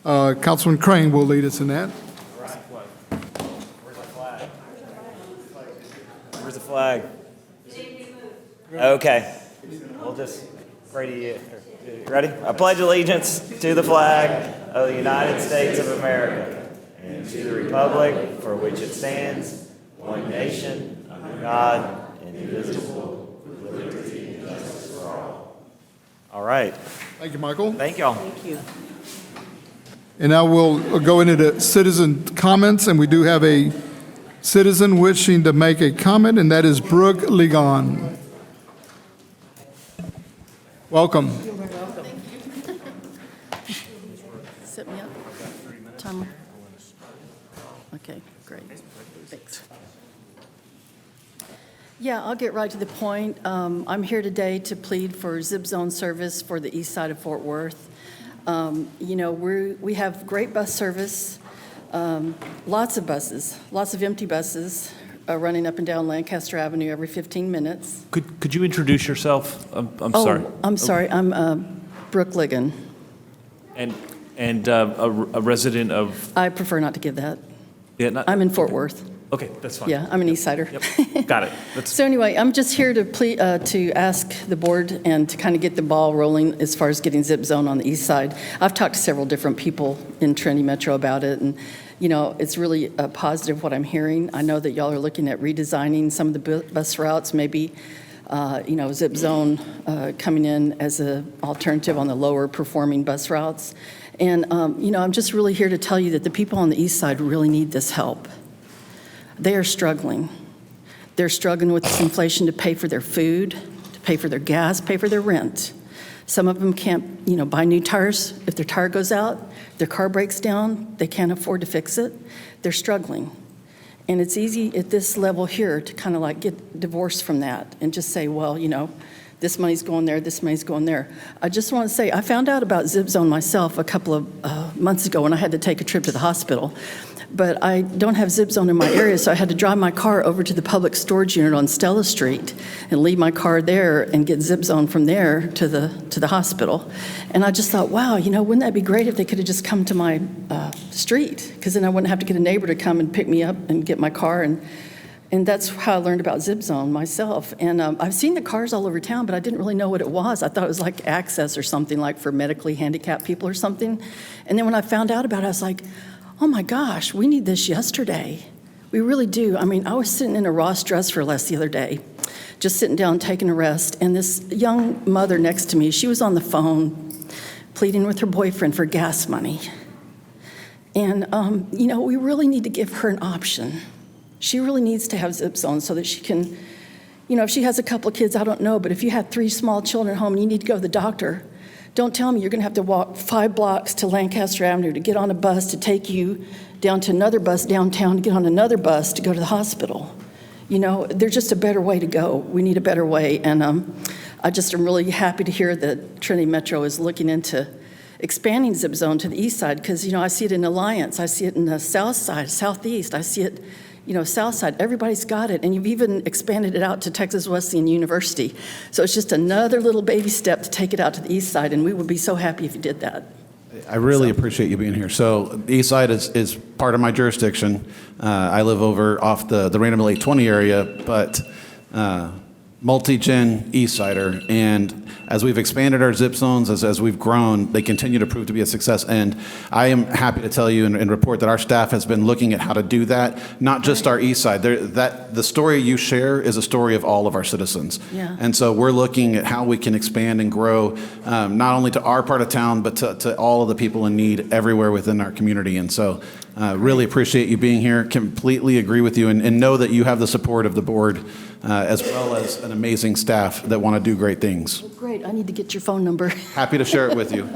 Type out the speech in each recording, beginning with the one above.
Councilman Crane will lead us in that. Where's the flag? Where's the flag? Okay. We'll just pray to you. Ready? I pledge allegiance to the flag of the United States of America and to the republic for which it stands, one nation, under God, indivisible, with liberty and justice for all. All right. Thank you, Michael. Thank y'all. Thank you. And now we'll go into the citizen comments, and we do have a citizen wishing to make a comment, and that is Brooke Ligon. Welcome. You're welcome. Set me up. Timer. Okay, great. Thanks. Yeah, I'll get right to the point. I'm here today to plead for zip zone service for the east side of Fort Worth. You know, we have great bus service, lots of buses, lots of empty buses running up and down Lancaster Avenue every 15 minutes. Could you introduce yourself? I'm sorry. I'm sorry. I'm Brooke Ligon. And a resident of. I prefer not to give that. Yeah, I'm in Fort Worth. Okay, that's fine. Yeah, I'm an East Sider. Yep. Got it. So anyway, I'm just here to ask the board and to kind of get the ball rolling as far as getting zip zone on the east side. I've talked to several different people in Trinity Metro about it, and you know, it's really positive what I'm hearing. I know that y'all are looking at redesigning some of the bus routes, maybe you know, zip zone coming in as an alternative on the lower performing bus routes. And you know, I'm just really here to tell you that the people on the east side really need this help. They are struggling. They're struggling with this inflation to pay for their food, to pay for their gas, pay for their rent. Some of them can't, you know, buy new tires. If their tire goes out, their car breaks down, they can't afford to fix it. They're struggling. And it's easy at this level here to kind of like get divorced from that and just say, well, you know, this money's going there, this money's going there. I just want to say, I found out about Zip Zone myself a couple of months ago when I had to take a trip to the hospital. But I don't have Zip Zone in my area, so I had to drive my car over to the public storage unit on Stella Street and leave my car there and get Zip Zone from there to the hospital. And I just thought, wow, you know, wouldn't that be great if they could have just come to my street? Because then I wouldn't have to get a neighbor to come and pick me up and get my car. And that's how I learned about Zip Zone myself. And I've seen the cars all over town, but I didn't really know what it was. I thought it was like access or something, like for medically handicapped people or something. And then when I found out about it, I was like, oh my gosh, we need this yesterday. We really do. I mean, I was sitting in a Ross dress for less the other day, just sitting down taking a rest, and this young mother next to me, she was on the phone pleading with her boyfriend for gas money. And, you know, we really need to give her an option. She really needs to have Zip Zone so that she can, you know, if she has a couple of kids, I don't know, but if you have 3 small children at home and you need to go to the doctor, don't tell me you're going to have to walk 5 blocks to Lancaster Avenue to get on a bus to take you down to another bus downtown to get on another bus to go to the hospital. You know, there's just a better way to go. We need a better way. And I just am really happy to hear that Trinity Metro is looking into expanding Zip Zone to the east side because, you know, I see it in Alliance. I see it in the south side, southeast. I see it, you know, south side. Everybody's got it. And you've even expanded it out to Texas Wesleyan University. So it's just another little baby step to take it out to the east side. And we would be so happy if you did that. I really appreciate you being here. So the east side is part of my jurisdiction. I live over off the Random 820 area, but multi-gen east sider. And as we've expanded our zip zones, as we've grown, they continue to prove to be a success. And I am happy to tell you and report that our staff has been looking at how to do that, not just our east side. The story you share is a story of all of our citizens. Yeah. And so we're looking at how we can expand and grow, not only to our part of town, but to all of the people in need everywhere within our community. And so really appreciate you being here. Completely agree with you and know that you have the support of the board as well as an amazing staff that want to do great things. Well, great. I need to get your phone number. Happy to share it with you.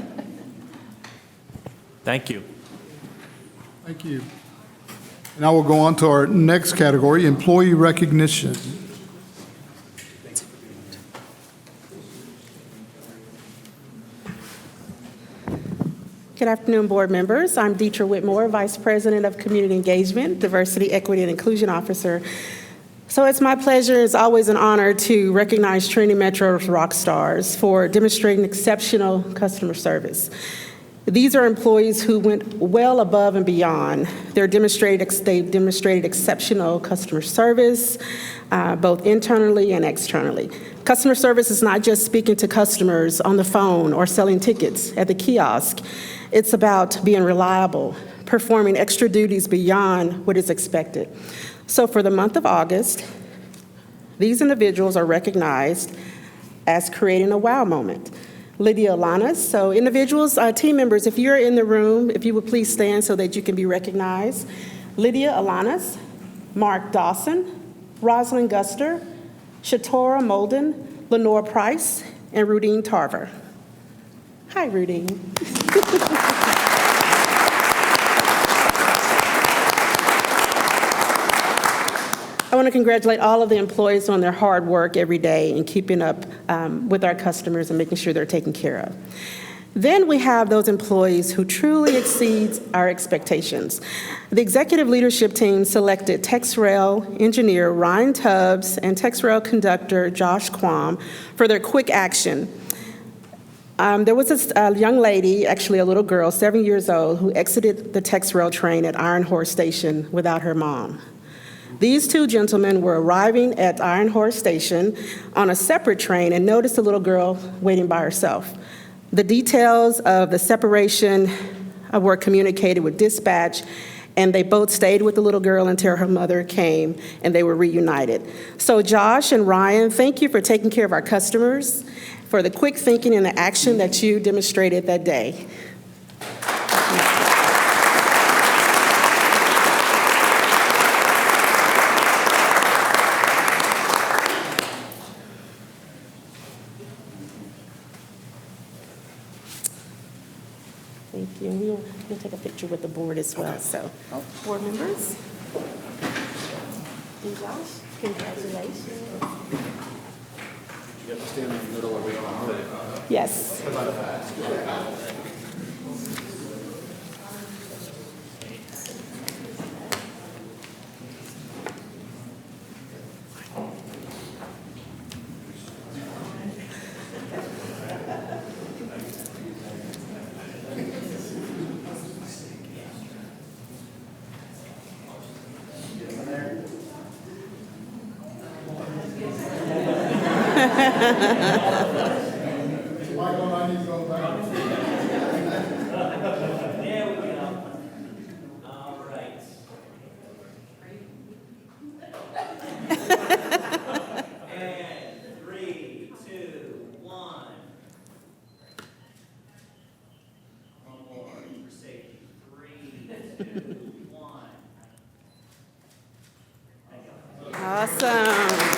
Thank you. Thank you. And I will go on to our next category, employee recognition. Good afternoon, board members. I'm Deetra Whitmore, Vice President of Community Engagement, Diversity, Equity, and Inclusion Officer. So it's my pleasure, it's always an honor to recognize Trinity Metro's rock stars for demonstrating exceptional customer service. These are employees who went well above and beyond. They've demonstrated exceptional customer service, both internally and externally. Customer service is not just speaking to customers on the phone or selling tickets at the kiosk. It's about being reliable, performing extra duties beyond what is expected. So for the month of August, these individuals are recognized as creating a wow moment. Lydia Alanas, so individuals, team members, if you're in the room, if you would please stand so that you can be recognized. Lydia Alanas, Mark Dawson, Rosalind Guster, Shatora Molden, Lenore Price, and Rudine Tarver. Hi, Rudine. I want to congratulate all of the employees on their hard work every day and keeping up with our customers and making sure they're taken care of. Then we have those employees who truly exceed our expectations. The executive leadership team selected TexRail engineer Ryan Tubbs and TexRail conductor Josh Quam for their quick action. There was a young lady, actually a little girl, 7 years old, who exited the TexRail train at Iron Horse Station without her mom. These two gentlemen were arriving at Iron Horse Station on a separate train and noticed a little girl waiting by herself. The details of the separation were communicated with dispatch, and they both stayed with the little girl until her mother came, and they were reunited. So Josh and Ryan, thank you for taking care of our customers, for the quick thinking and the action that you demonstrated that day. Thank you. We'll take a picture with the board as well. So, board members. And Josh, congratulations. You have to stand in the middle of it. Yes. Awesome.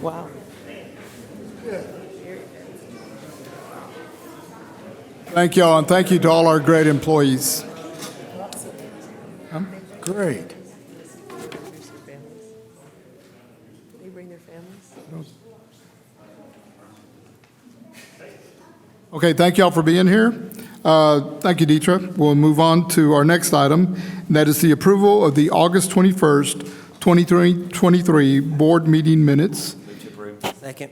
Wow. Thank y'all, and thank you to all our great employees. Great. They bring their families? Okay, thank y'all for being here. Thank you, Deetra. We'll move on to our next item, and that is the approval of the August 21st, 2023 board meeting minutes. Second.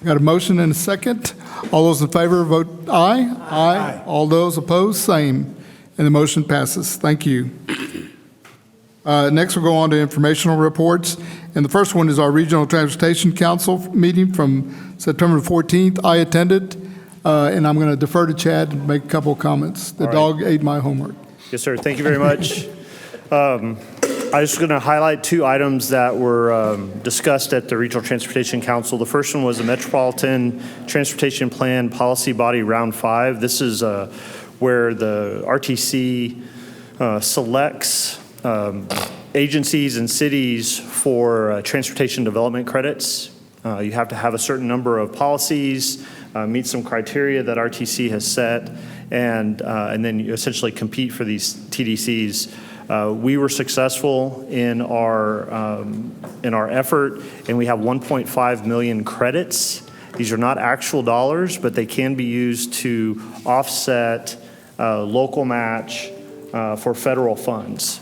Got a motion and a second. All those in favor vote aye. Aye. All those opposed, same. And the motion passes. Thank you. Next, we'll go on to informational reports. And the first one is our Regional Transportation Council meeting from September 14th. I attended, and I'm going to defer to Chad and make a couple of comments. The dog ate my homework. Yes, sir. Thank you very much. I was going to highlight two items that were discussed at the Regional Transportation Council. The first one was the Metropolitan Transportation Plan Policy Body Round 5. This is where the RTC selects agencies and cities for transportation development credits. You have to have a certain number of policies, meet some criteria that RTC has set, and then you essentially compete for these TDCs. We were successful in our effort, and we have 1.5 million credits. These are not actual dollars, but they can be used to offset local match for federal funds.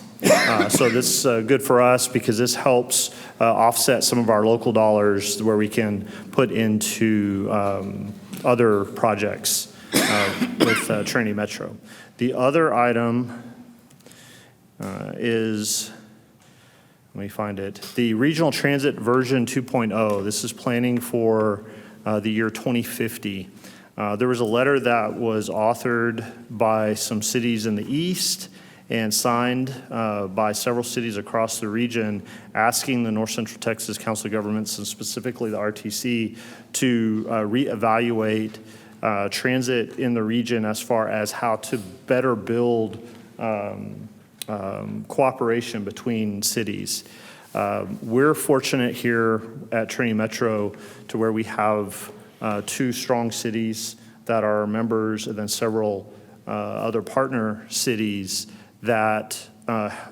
So this is good for us because this helps offset some of our local dollars where we can put into other projects with Trinity Metro. The other item is, let me find it, the Regional Transit version 2.0. This is planning for the year 2050. There was a letter that was authored by some cities in the east and signed by several cities across the region asking the North Central Texas Council of Governments and specifically the RTC to reevaluate transit in the region as far as how to better build cooperation between cities. We're fortunate here at Trinity Metro to where we have 2 strong cities that are members and then several other partner cities that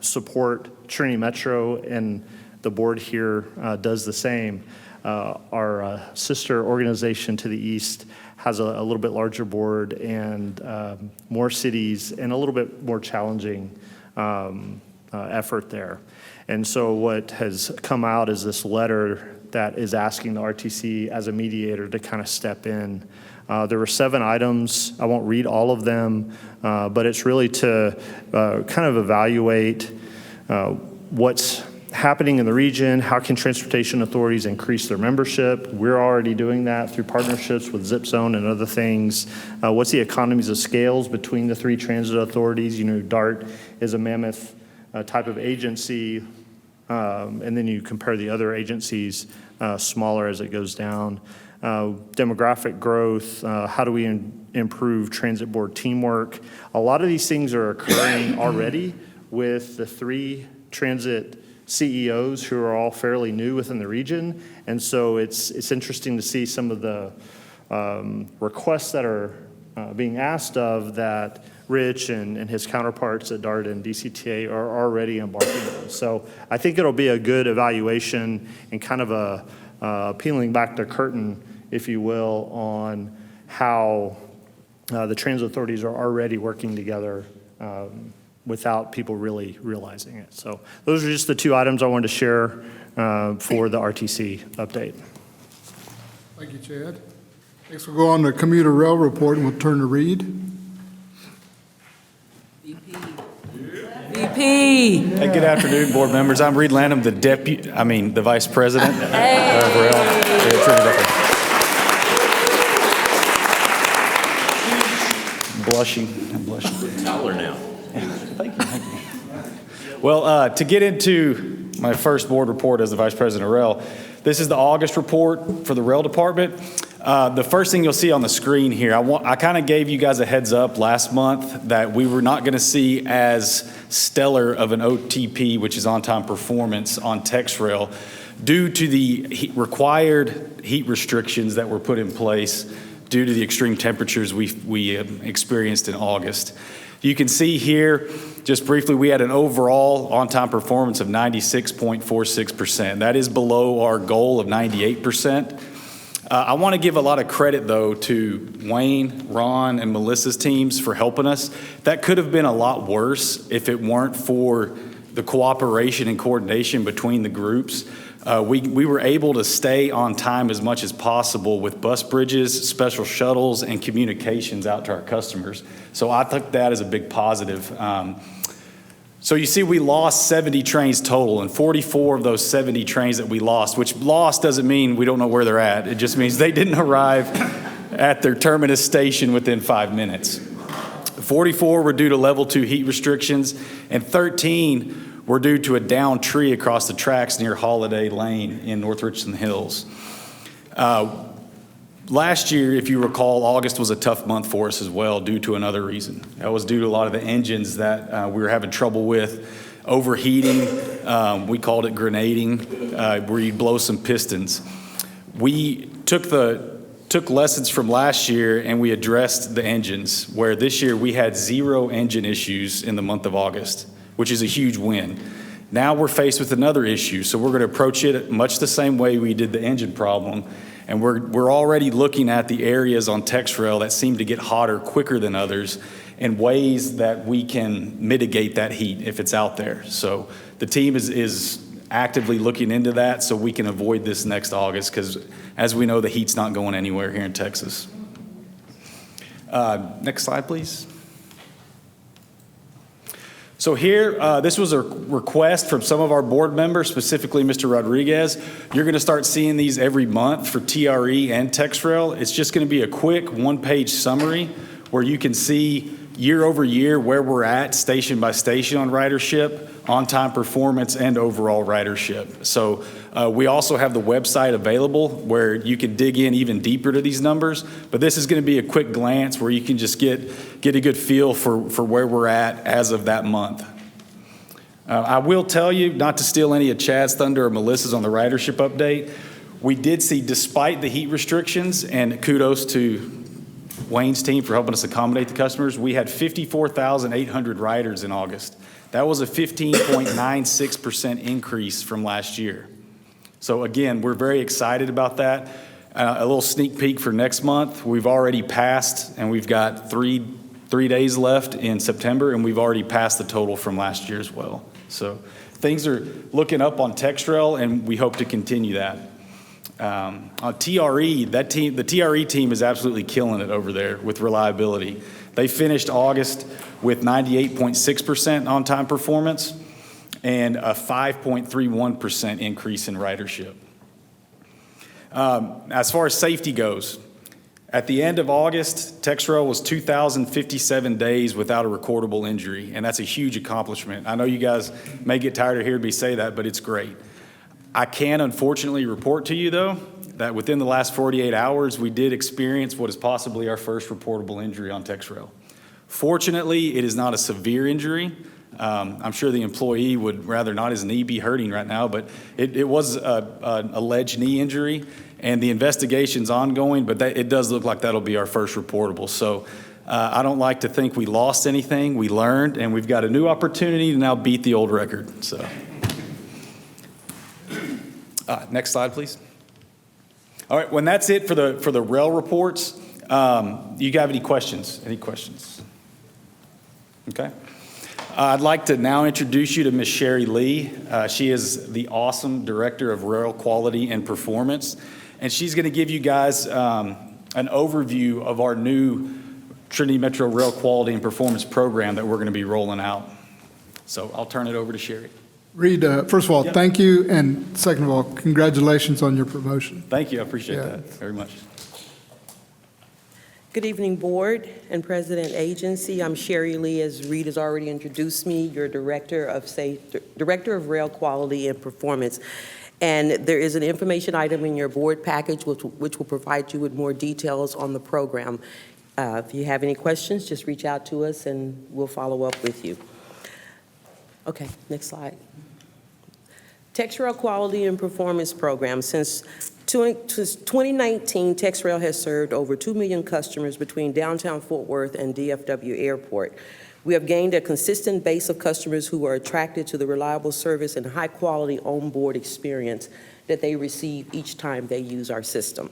support Trinity Metro, and the board here does the same. Our sister organization to the east has a little bit larger board and more cities and a little bit more challenging effort there. And so what has come out is this letter that is asking the RTC as a mediator to kind of step in. There were 7 items. I won't read all of them, but it's really to kind of evaluate what's happening in the region, how can transportation authorities increase their membership. We're already doing that through partnerships with Zip Zone and other things. What's the economies of scales between the 3 transit authorities? You know, DART is a mammoth type of agency, and then you compare the other agencies smaller as it goes down. Demographic growth, how do we improve transit board teamwork? A lot of these things are occurring already with the 3 transit CEOs who are all fairly new within the region. And so it's interesting to see some of the requests that are being asked of that Rich and his counterparts at DART and DCTA are already embarking on. So I think it'll be a good evaluation and kind of a peeling back the curtain, if you will, on how the transit authorities are already working together without people really realizing it. So those are just the 2 items I wanted to share for the RTC update. Thank you, Chad. Next, we'll go on to commuter rail report, and we'll turn to Reed. VP. Hey, good afternoon, board members. I'm Reed Lanham, the vice president of Rail. I'm blushing. Taller now. Thank you. Well, to get into my first board report as the vice president of Rail, this is the August report for the Rail Department. The first thing you'll see on the screen here, I kind of gave you guys a heads up last month that we were not going to see as stellar of an OTP, which is on-time performance, on TexRail due to the required heat restrictions that were put in place due to the extreme temperatures we experienced in August. You can see here, just briefly, we had an overall on-time performance of 96.46%. That is below our goal of 98%. I want to give a lot of credit, though, to Wayne, Ron, and Melissa's teams for helping us. That could have been a lot worse if it weren't for the cooperation and coordination between the groups. We were able to stay on time as much as possible with bus bridges, special shuttles, and communications out to our customers. So I took that as a big positive. So you see we lost 70 trains total, and 44 of those 70 trains that we lost, which lost doesn't mean we don't know where they're at. It just means they didn't arrive at their terminus station within 5 minutes. 44 were due to level 2 heat restrictions, and 13 were due to a downed tree across the tracks near Holiday Lane in North Richland Hills. Last year, if you recall, August was a tough month for us as well due to another reason. That was due to a lot of the engines that we were having trouble with, overheating. We called it grenading, where you blow some pistons. We took lessons from last year and we addressed the engines, where this year we had 0 engine issues in the month of August. which is a huge win. Now we're faced with another issue, so we're going to approach it much the same way we did the engine problem, and we're already looking at the areas on TexRail that seem to get hotter quicker than others and ways that we can mitigate that heat if it's out there. So the team is actively looking into that so we can avoid this next August, because as we know, the heat's not going anywhere here in Texas. Next slide, please. So here, this was a request from some of our board members, specifically Mr. Rodriguez. You're going to start seeing these every month for TRE and TexRail. It's just going to be a quick one-page summary where you can see year over year where we're at station by station on ridership, on-time performance, and overall ridership. So we also have the website available where you can dig in even deeper to these numbers, but this is going to be a quick glance where you can just get a good feel for where we're at as of that month. I will tell you, not to steal any of Chad's thunder or Melissa's on the ridership update, we did see, despite the heat restrictions, and kudos to Wayne's team for helping us accommodate the customers, we had 54,800 riders in August. That was a 15.96% increase from last year. So again, we're very excited about that. A little sneak peek for next month. We've already passed, and we've got three days left in September, and we've already passed the total from last year as well. So things are looking up on TexRail, and we hope to continue that. On TRE, the TRE team is absolutely killing it over there with reliability. They finished August with 98.6% on-time performance and a 5.31% increase in ridership. As far as safety goes, at the end of August, TexRail was 2,057 days without a recordable injury, and that's a huge accomplishment. I know you guys may get tired of hearing me say that, but it's great. I can unfortunately report to you, though, that within the last 48 hours, we did experience what is possibly our first reportable injury on TexRail. Fortunately, it is not a severe injury. I'm sure the employee would rather not his knee be hurting right now, but it was an alleged knee injury, and the investigation's ongoing, but it does look like that'll be our first reportable. So I don't like to think we lost anything. We learned, and we've got a new opportunity to now beat the old record. So. Next slide, please. All right, when that's it for the rail reports, you have any questions? Any questions? Okay. I'd like to now introduce you to Ms. Sherry Lee. She is the awesome Director of Rail Quality and Performance, and she's going to give you guys an overview of our new Trinity Metro Rail Quality and Performance program that we're going to be rolling out. So I'll turn it over to Sherry. Reed, first of all, thank you, and second of all, congratulations on your promotion. Thank you. I appreciate that very much. Good evening, Board and President Agency. I'm Sherry Lee, as Reed has already introduced me, your Director of Rail Quality and Performance. And there is an information item in your board package which will provide you with more details on the program. If you have any questions, just reach out to us and we'll follow up with you. Okay, next slide. TexRail Quality and Performance Program. Since 2019, TexRail has served over 2 million customers between downtown Fort Worth and DFW Airport. We have gained a consistent base of customers who are attracted to the reliable service and high-quality onboard experience that they receive each time they use our system.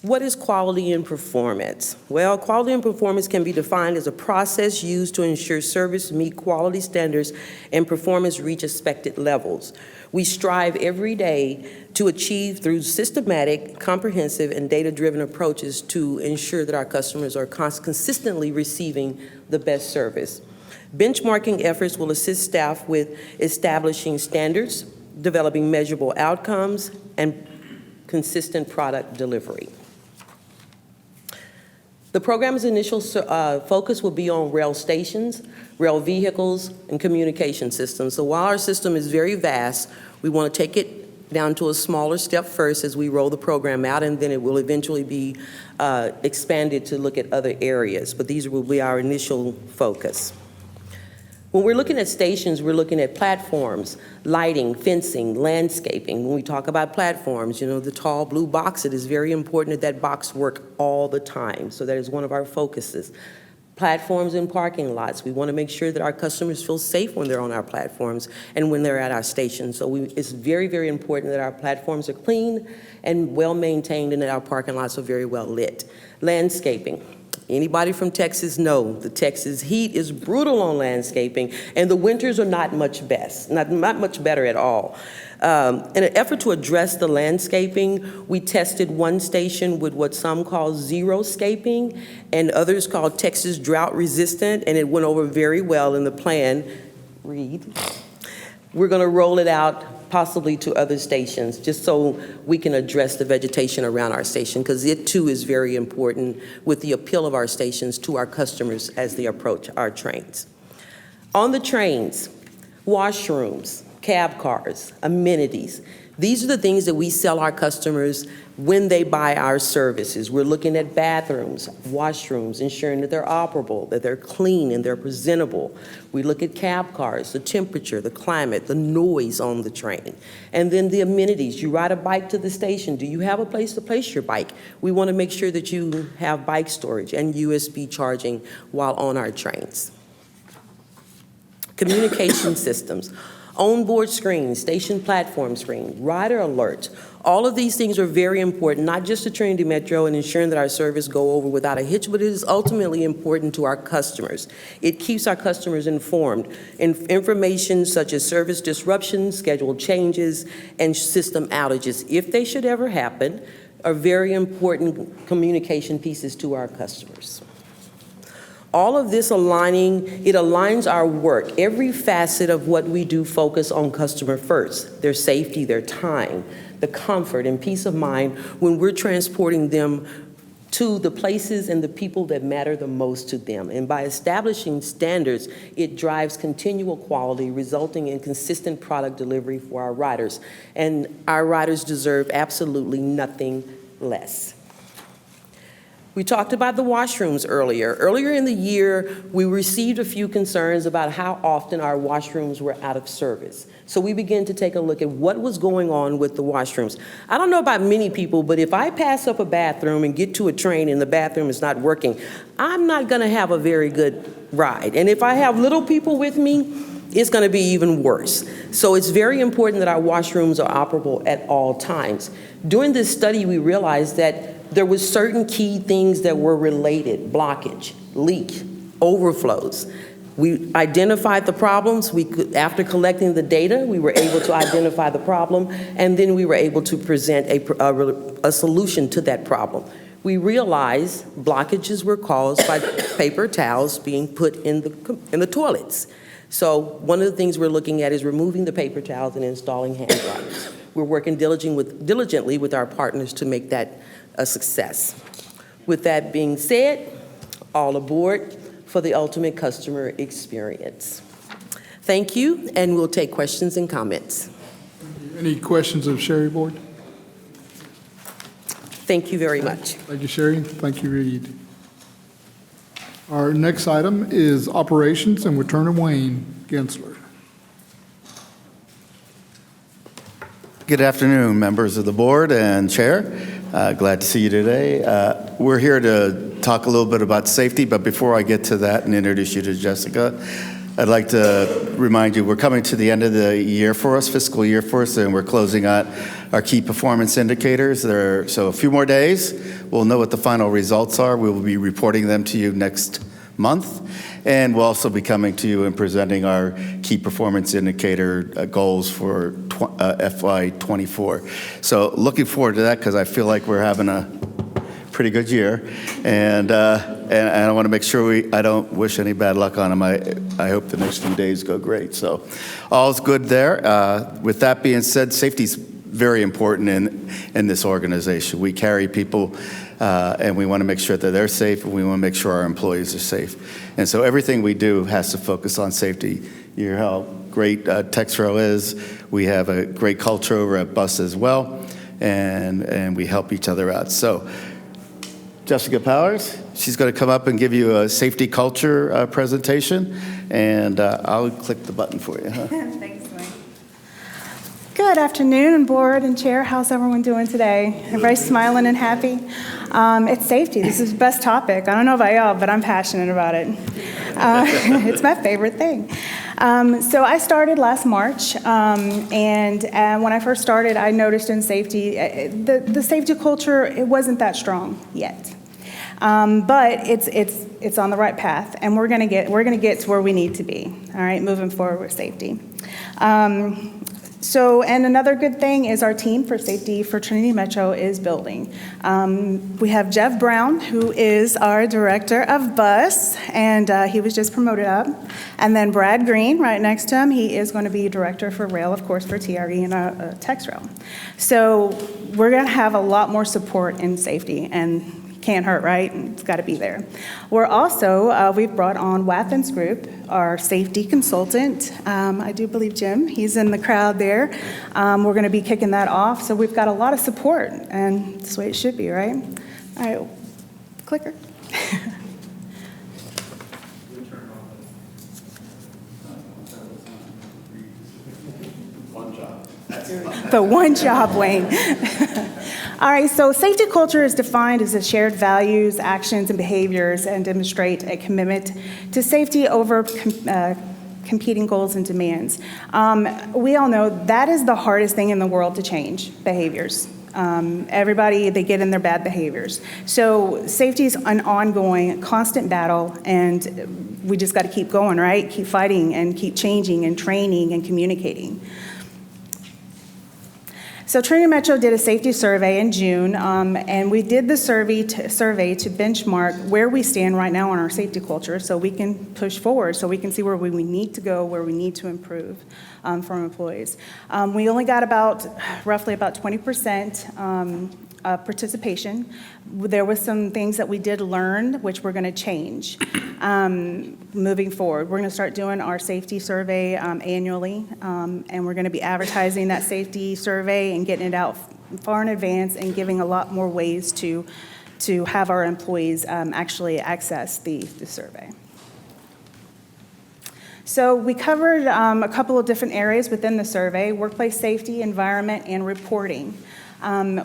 What is quality and performance? Well, quality and performance can be defined as a process used to ensure service meet quality standards and performance reach expected levels. We strive every day to achieve through systematic, comprehensive, and data-driven approaches to ensure that our customers are consistently receiving the best service. Benchmarking efforts will assist staff with establishing standards, developing measurable outcomes, and consistent product delivery. The program's initial focus will be on rail stations, rail vehicles, and communication systems. So while our system is very vast, we want to take it down to a smaller step first as we roll the program out, and then it will eventually be expanded to look at other areas. But these will be our initial focus. When we're looking at stations, we're looking at platforms, lighting, fencing, landscaping. When we talk about platforms, you know, the tall blue box, it is very important that that box work all the time. So that is one of our focuses. Platforms and parking lots. We want to make sure that our customers feel safe when they're on our platforms and when they're at our stations. So it's very, very important that our platforms are clean and well-maintained and that our parking lots are very well lit. Landscaping. Anybody from Texas know the Texas heat is brutal on landscaping, and the winters are not much better at all. In an effort to address the landscaping, we tested one station with what some call zero-scaping and others call Texas drought resistant, and it went over very well in the plan. Read. We're going to roll it out possibly to other stations, just so we can address the vegetation around our station, because it too is very important with the appeal of our stations to our customers as they approach our trains. On the trains, washrooms, cab cars, amenities. These are the things that we sell our customers when they buy our services. We're looking at bathrooms, washrooms, ensuring that they're operable, that they're clean and they're presentable. We look at cab cars, the temperature, the climate, the noise on the train. And then the amenities. You ride a bike to the station. Do you have a place to place your bike? We want to make sure that you have bike storage and USB charging while on our trains. Communication systems. Onboard screens, station platform screen, rider alerts. All of these things are very important, not just to Trinity Metro and ensuring that our service go over without a hitch, but it is ultimately important to our customers. It keeps our customers informed. Information such as service disruptions, scheduled changes, and system outages, if they should ever happen, are very important communication pieces to our customers. All of this it aligns our work. Every facet of what we do focus on customer first, their safety, their time, the comfort and peace of mind when we're transporting them to the places and the people that matter the most to them. And by establishing standards, it drives continual quality, resulting in consistent product delivery for our riders. And our riders deserve absolutely nothing less. We talked about the washrooms earlier. Earlier in the year, we received a few concerns about how often our washrooms were out of service. So we began to take a look at what was going on with the washrooms. I don't know about many people, but if I pass up a bathroom and get to a train and the bathroom is not working, I'm not gonna have a very good ride. And if I have little people with me, it's gonna be even worse. So it's very important that our washrooms are operable at all times. During this study, we realized that there were certain key things that were related: blockage, leak, overflows. We identified the problems. After collecting the data, we were able to identify the problem, and then we were able to present a solution to that problem. We realized blockages were caused by paper towels being put in the toilets. So one of the things we're looking at is removing the paper towels and installing hand dryers. We're working diligently with our partners to make that a success. With that being said, all aboard for the ultimate customer experience. Thank you, and we'll take questions and comments. Any questions of Sherry, Board? Thank you very much. Thank you, Sherry. Thank you, Reed. Our next item is operations, and we'll turn to Wayne Gensler. Good afternoon, members of the board and chair. Glad to see you today. We're here to talk a little bit about safety, but before I get to that and introduce you to Jessica, I'd like to remind you we're coming to the end of the year for us, fiscal year for us, and we're closing out our key performance indicators. So a few more days, we'll know what the final results are. We will be reporting them to you next month, and we'll also be coming to you and presenting our key performance indicator goals for FY24. So looking forward to that, because I feel like we're having a pretty good year, and I want to make sure I don't wish any bad luck on them. I hope the next few days go great. So all's good there. With that being said, safety's very important in this organization. We carry people, and we want to make sure that they're safe, and we want to make sure our employees are safe. And so everything we do has to focus on safety. You hear how great Texro is. We have a great culture over at Bus as well, and we help each other out. So Jessica Powers, she's going to come up and give you a safety culture presentation, and I'll click the button for you. Huh? Thanks, Mike. Good afternoon, board and chair. How's everyone doing today? Everybody smiling and happy? It's safety. This is the best topic. I don't know about y'all, but I'm passionate about it. It's my favorite thing. So I started last March, and when I first started, I noticed in safety, the safety culture, it wasn't that strong yet. But it's on the right path, and we're gonna get to where we need to be. All right, moving forward with safety. And another good thing is our team for safety for Trinity Metro is building. We have Jeff Brown, who is our director of bus, and he was just promoted up. And then Brad Green, right next to him, he is going to be director for rail, of course, for TRE and Tex Rail. So we're going to have a lot more support in safety, and can't hurt, right? It's got to be there. We're also, we've brought on Wathens Group, our safety consultant. I do believe Jim, he's in the crowd there. We're going to be kicking that off. So we've got a lot of support, and that's the way it should be, right? All right, clicker. The one job, Wayne. All right, so safety culture is defined as the shared values, actions, and behaviors, and demonstrate a commitment to safety over competing goals and demands. We all know that is the hardest thing in the world to change, behaviors. Everybody, they get in their bad behaviors. So safety is an ongoing, constant battle, and we just got to keep going, right? Keep fighting and keep changing and training and communicating. So Trinity Metro did a safety survey in June, and we did the survey to benchmark where we stand right now on our safety culture so we can push forward, so we can see where we need to go, where we need to improve from employees. We only got roughly about 20% participation. There was some things that we did learn, which we're going to change moving forward. We're going to start doing our safety survey annually, and we're going to be advertising that safety survey and getting it out far in advance and giving a lot more ways to have our employees actually access the survey. So we covered a couple of different areas within the survey: workplace safety, environment, and reporting.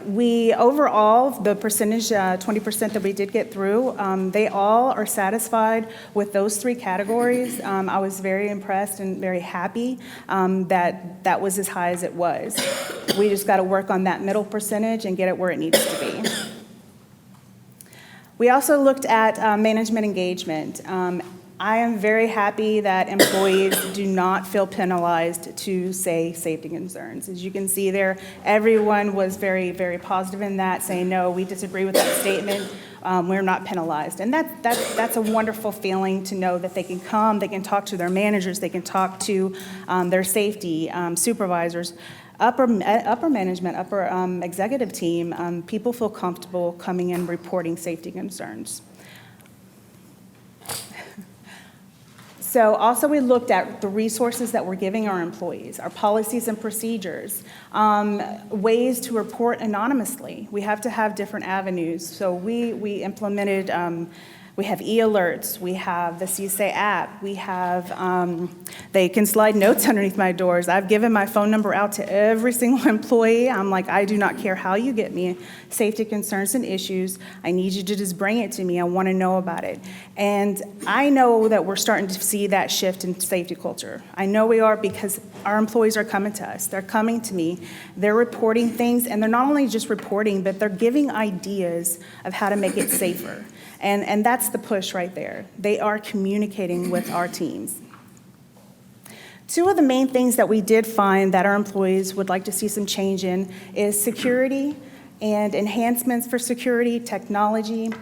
We overall, the percentage, 20% that we did get through, they all are satisfied with those three categories. I was very impressed and very happy that was as high as it was. We just got to work on that middle percentage and get it where it needs to be. We also looked at management engagement. I am very happy that employees do not feel penalized to say safety concerns. As you can see there, everyone was very, very positive in that, saying, no, we disagree with that statement. We're not penalized. And that's a wonderful feeling to know that they can come, they can talk to their managers, they can talk to their safety supervisors, upper management, upper executive team. People feel comfortable coming and reporting safety concerns. So also we looked at the resources that we're giving our employees, our policies and procedures, ways to report anonymously. We have to have different avenues. So we implemented, we have e-alerts, we have the CSA app, we have, they can slide notes underneath my doors. I've given my phone number out to every single employee. I'm like, I do not care how you get me safety concerns and issues. I need you to just bring it to me. I want to know about it. And I know that we're starting to see that shift in safety culture. I know we are because our employees are coming to us. They're coming to me. They're reporting things, and they're not only just reporting, but they're giving ideas of how to make it safer. And that's the push right there. They are communicating with our teams. Two of the main things that we did find that our employees would like to see some change in is security and enhancements for security, technology,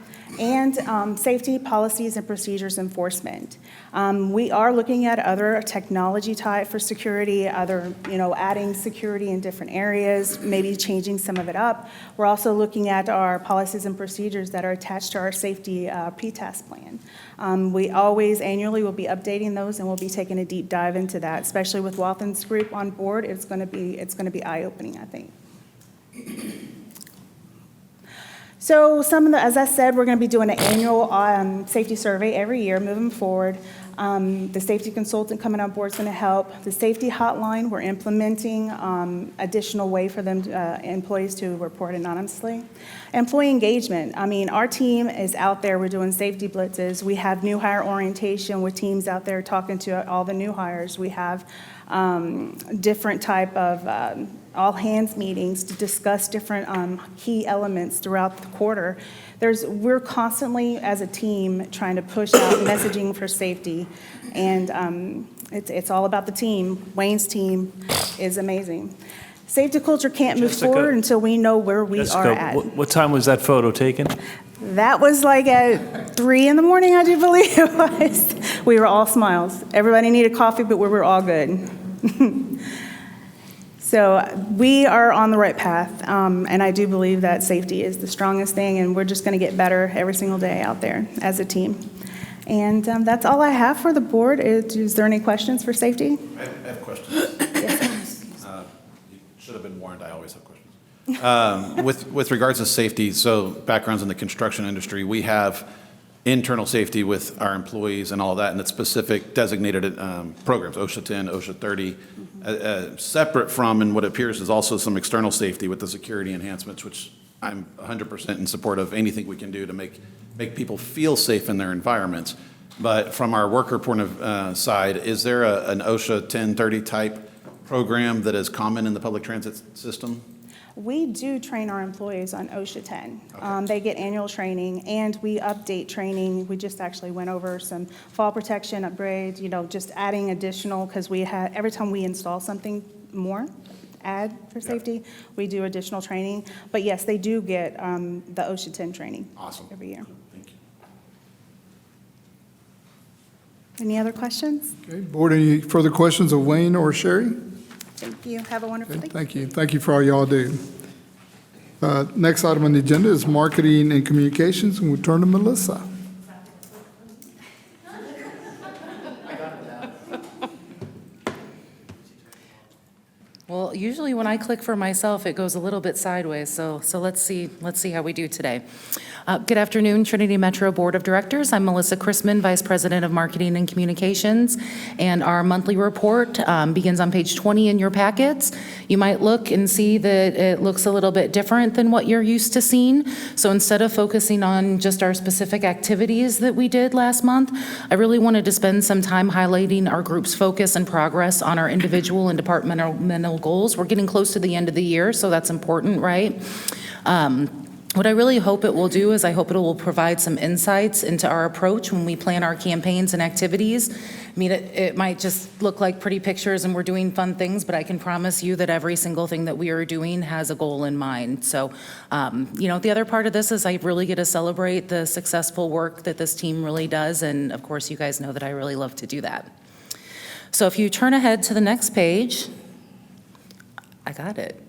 and safety policies and procedures enforcement. We are looking at other technology type for security, adding security in different areas, maybe changing some of it up. We're also looking at our policies and procedures that are attached to our safety PTAS plan. We always annually will be updating those, and we'll be taking a deep dive into that, especially with Wathens Group on board. It's going to be eye-opening, I think. So as I said, we're going to be doing an annual safety survey every year moving forward. The safety consultant coming on board is going to help. The safety hotline, we're implementing additional way for them, employees to report anonymously. Employee engagement. I mean, our team is out there. We're doing safety blitzes. We have new hire orientation with teams out there talking to all the new hires. We have different type of all hands meetings to discuss different key elements throughout the quarter. We're constantly, as a team, trying to push out messaging for safety, and it's all about the team. Wayne's team is amazing. Safety culture can't move Jessica- forward until we know where we Jessica, are at. what time was that photo taken? That was like at 3 in the morning, I do believe it was. We were all smiles. Everybody needed coffee, but we were all good. So we are on the right path, and I do believe that safety is the strongest thing, and we're just going to get better every single day out there as a team. And that's all I have for the board. Is there any questions for safety? I have questions. You should have been warned, I always have questions. With regards to safety, so backgrounds in the construction industry, we have internal safety with our employees and all that, and it's specific designated programs, OSHA 10, OSHA 30, separate from, and what appears is also some external safety with the security enhancements, which I'm 100% in support of anything we can do to make people feel safe in their environments. But from our worker point of side, is there an OSHA 1030 type program that is common in the public transit system? We do train our employees on OSHA 10. Okay. They get annual training, and we update training. We just actually went over some fall protection upgrades, just adding additional, because every time we install something more, add for safety, we do additional training. But yes, they do get the OSHA 10 training. Awesome. Every year. Thank you. Any other questions? Okay, board, any further questions of Wayne or Sherry? Thank you. Have a wonderful day. Thank you. Thank you for all y'all do. Next item on the agenda is marketing and communications, and we'll turn to Melissa. Well, usually when I click for myself, it goes a little bit sideways, so let's see how we do today. Good afternoon, Trinity Metro Board of Directors. I'm Melissa Chrisman, Vice President of Marketing and Communications, and our monthly report begins on page 20 in your packets. You might look and see that it looks a little bit different than what you're used to seeing. So instead of focusing on just our specific activities that we did last month, I really wanted to spend some time highlighting our group's focus and progress on our individual and departmental goals. We're getting close to the end of the year, so that's important, right? What I really hope it will do is I hope it will provide some insights into our approach when we plan our campaigns and activities. I mean, it might just look like pretty pictures and we're doing fun things, but I can promise you that every single thing that we are doing has a goal in mind. So, the other part of this is I really get to celebrate the successful work that this team really does. And of course, you guys know that I really love to do that. So if you turn ahead to the next page, I got it.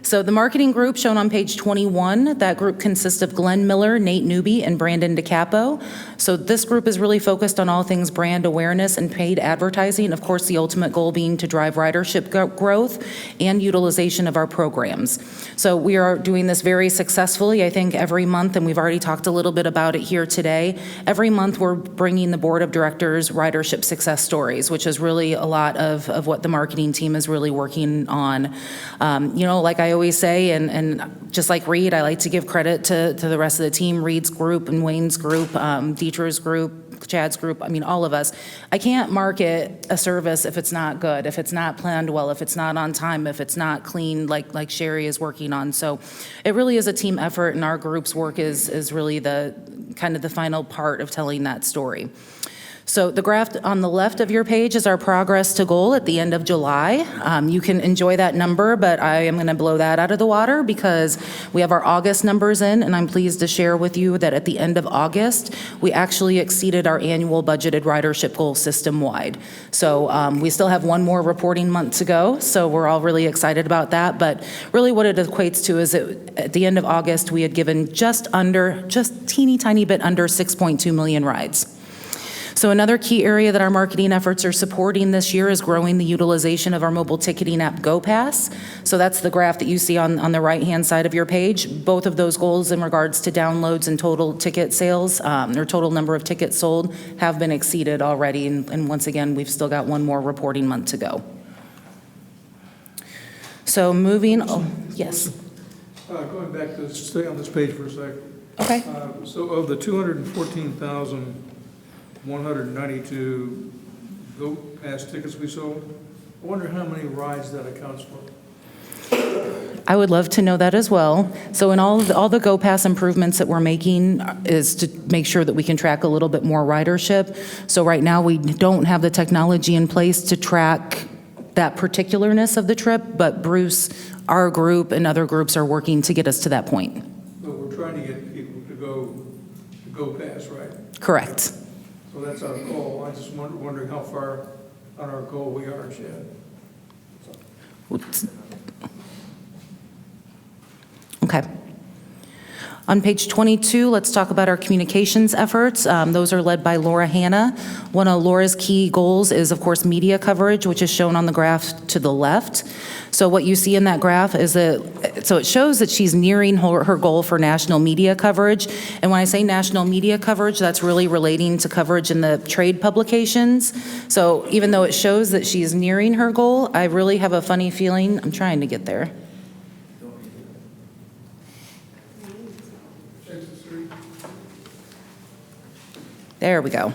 So the marketing group shown on page 21, that group consists of Glenn Miller, Nate Newby, and Brandon DeCapo. So this group is really focused on all things brand awareness and paid advertising. Of course, the ultimate goal being to drive ridership growth and utilization of our programs. So we are doing this very successfully, I think, every month, and we've already talked a little bit about it here today. Every month, we're bringing the board of directors ridership success stories, which is really a lot of what the marketing team is really working on. Like I always say, and just like Reed, I like to give credit to the rest of the team, Reed's group and Wayne's group, Dietrich's group, Chad's group, all of us. I can't market a service if it's not good, if it's not planned well, if it's not on time, if it's not clean, like Sherry is working on. So it really is a team effort, and our group's work is really the kind of the final part of telling that story. So the graph on the left of your page is our progress to goal at the end of July. You can enjoy that number, but I am going to blow that out of the water because we have our August numbers in, and I'm pleased to share with you that at the end of August, we actually exceeded our annual budgeted ridership goal system-wide. So we still have one more reporting month to go, so we're all really excited about that. But really what it equates to is that at the end of August, we had given just teeny tiny bit under 6.2 million rides. So another key area that our marketing efforts are supporting this year is growing the utilization of our mobile ticketing app GoPass. So that's the graph that you see on the right-hand side of your page. Both of those goals in regards to downloads and total ticket sales, or total number of tickets sold, have been exceeded already. And once again, we've still got one more reporting month to go. So moving, yes. Going back to, stay on this page for a second. Okay. So of the 214,192 Go Pass tickets we sold, I wonder how many rides that accounts for? I would love to know that as well. So in all the Go Pass improvements that we're making is to make sure that we can track a little bit more ridership. So right now, we don't have the technology in place to track that particularness of the trip, but Bruce, our group, and other groups are working to get us to that point. So we're trying to get people to go Pass, right? Correct. So that's our goal. I'm just wondering how far on our goal we are, Chad. Okay. On page 22, let's talk about our communications efforts. Those are led by Laura Hanna. One of Laura's key goals is, of course, media coverage, which is shown on the graph to the left. So what you see in that graph is that, so it shows that she's nearing her goal for national media coverage. And when I say national media coverage, that's really relating to coverage in the trade publications. So even though it shows that she's nearing her goal, I really have a funny feeling, I'm trying to get there. There we go.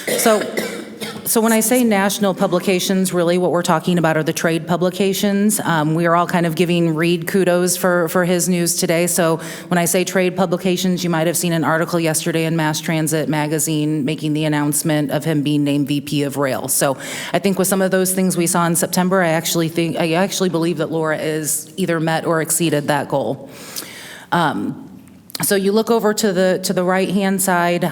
So when I say national publications, really what we're talking about are the trade publications. We are all kind of giving Reed kudos for his news today. So when I say trade publications, you might have seen an article yesterday in Mass Transit Magazine making the announcement of him being named VP of Rail. So I think with some of those things we saw in September, I actually believe that Laura is either met or exceeded that goal. So you look over to the right-hand side,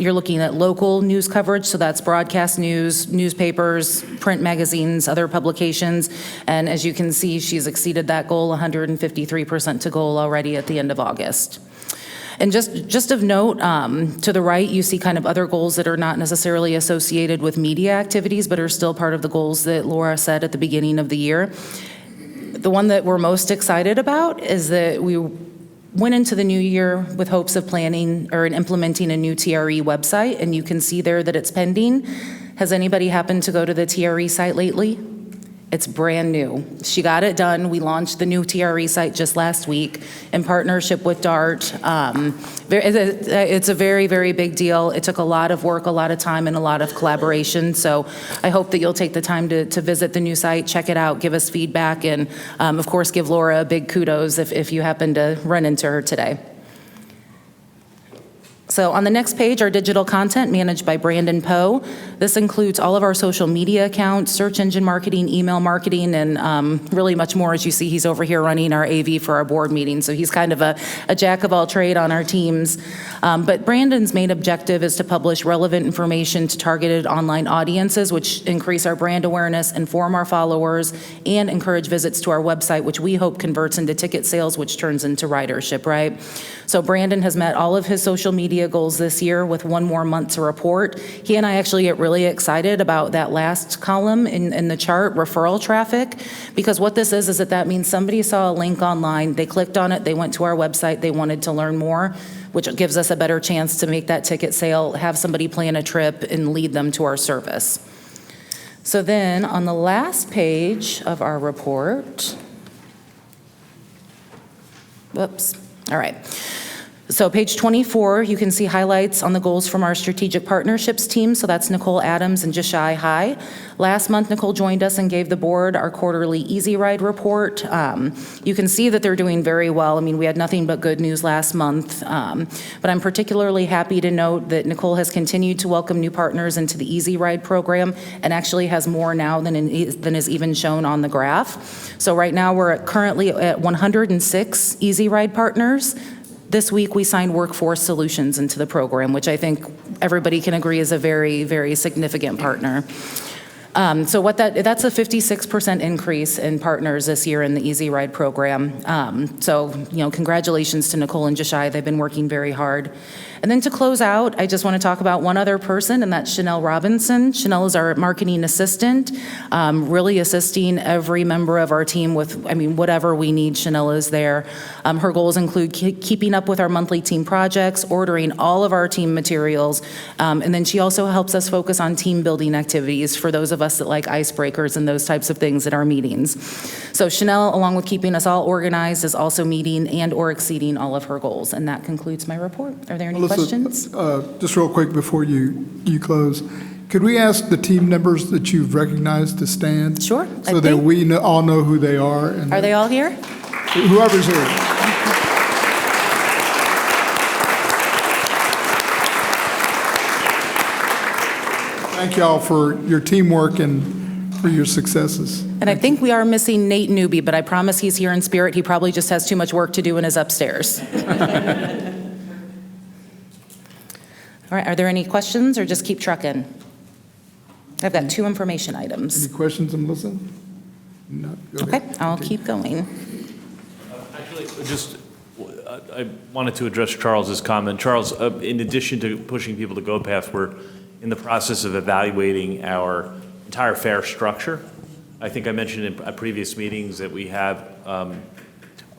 you're looking at local news coverage, so that's broadcast news, newspapers, print magazines, other publications, and as you can see, she's exceeded that goal, 153% to goal already at the end of August. And just of note, to the right, you see kind of other goals that are not necessarily associated with media activities, but are still part of the goals that Laura set at the beginning of the year. The one that we're most excited about is that we went into the new year with hopes of planning or implementing a new TRE website, and you can see there that it's pending. Has anybody happened to go to the TRE site lately? It's brand new. She got it done. We launched the new TRE site just last week in partnership with DART. It's a very, very big deal. It took a lot of work, a lot of time, and a lot of collaboration. So I hope that you'll take the time to visit the new site, check it out, give us feedback, and of course, give Laura a big kudos if you happen to run into her today. So on the next page, our digital content managed by Brandon Poe. This includes all of our social media accounts, search engine marketing, email marketing, and really much more. As you see, he's over here running our AV for our board meeting. So he's kind of a jack of all trade on our teams. But Brandon's main objective is to publish relevant information to targeted online audiences, which increase our brand awareness, inform our followers, and encourage visits to our website, which we hope converts into ticket sales, which turns into ridership, right? So Brandon has met all of his social media goals this year with one more month to report. He and I actually get really excited about that last column in the chart, referral traffic, because what this is that means somebody saw a link online, they clicked on it, they went to our website, they wanted to learn more, which gives us a better chance to make that ticket sale, have somebody plan a trip, and lead them to our service. So then on the last page of our report, whoops, all right. So page 24, you can see highlights on the goals from our strategic partnerships team. So that's Nicole Adams and Jashai High. Last month, Nicole joined us and gave the board our quarterly Easy Ride report. You can see that they're doing very well. I mean, we had nothing but good news last month. But I'm particularly happy to note that Nicole has continued to welcome new partners into the Easy Ride program and actually has more now than is even shown on the graph. So right now, we're currently at 106 Easy Ride partners. This week, we signed Workforce Solutions into the program, which I think everybody can agree is a very, very significant partner. So that's a 56% increase in partners this year in the Easy Ride program. So, congratulations to Nicole and Jashai. They've been working very hard. And then to close out, I just want to talk about one other person, and that's Chanel Robinson. Chanel is our marketing assistant, really assisting every member of our team with, whatever we need, Chanel is there. Her goals include keeping up with our monthly team projects, ordering all of our team materials, and then she also helps us focus on team building activities for those of us that like icebreakers and those types of things at our meetings. So Chanel, along with keeping us all organized, is also meeting and or exceeding all of her goals. And that concludes my report. Are there any questions? Just real quick before you close, could we ask the team members that you've recognized to stand? Sure. So that we all know who they are. And Are they all here? Whoever's here. Thank y'all for your teamwork and for your successes. And I think we are missing Nate Newby, but I promise he's here in spirit. He probably just has too much work to do and is upstairs. All right, are there any questions or just keep trucking? I've got 2 information items. Any questions, Melissa? No. Go ahead. Okay, I'll keep going. Actually, I wanted to address Charles's comment. Charles, in addition to pushing people to GoPath, we're in the process of evaluating our entire fare structure. I think I mentioned in previous meetings that we have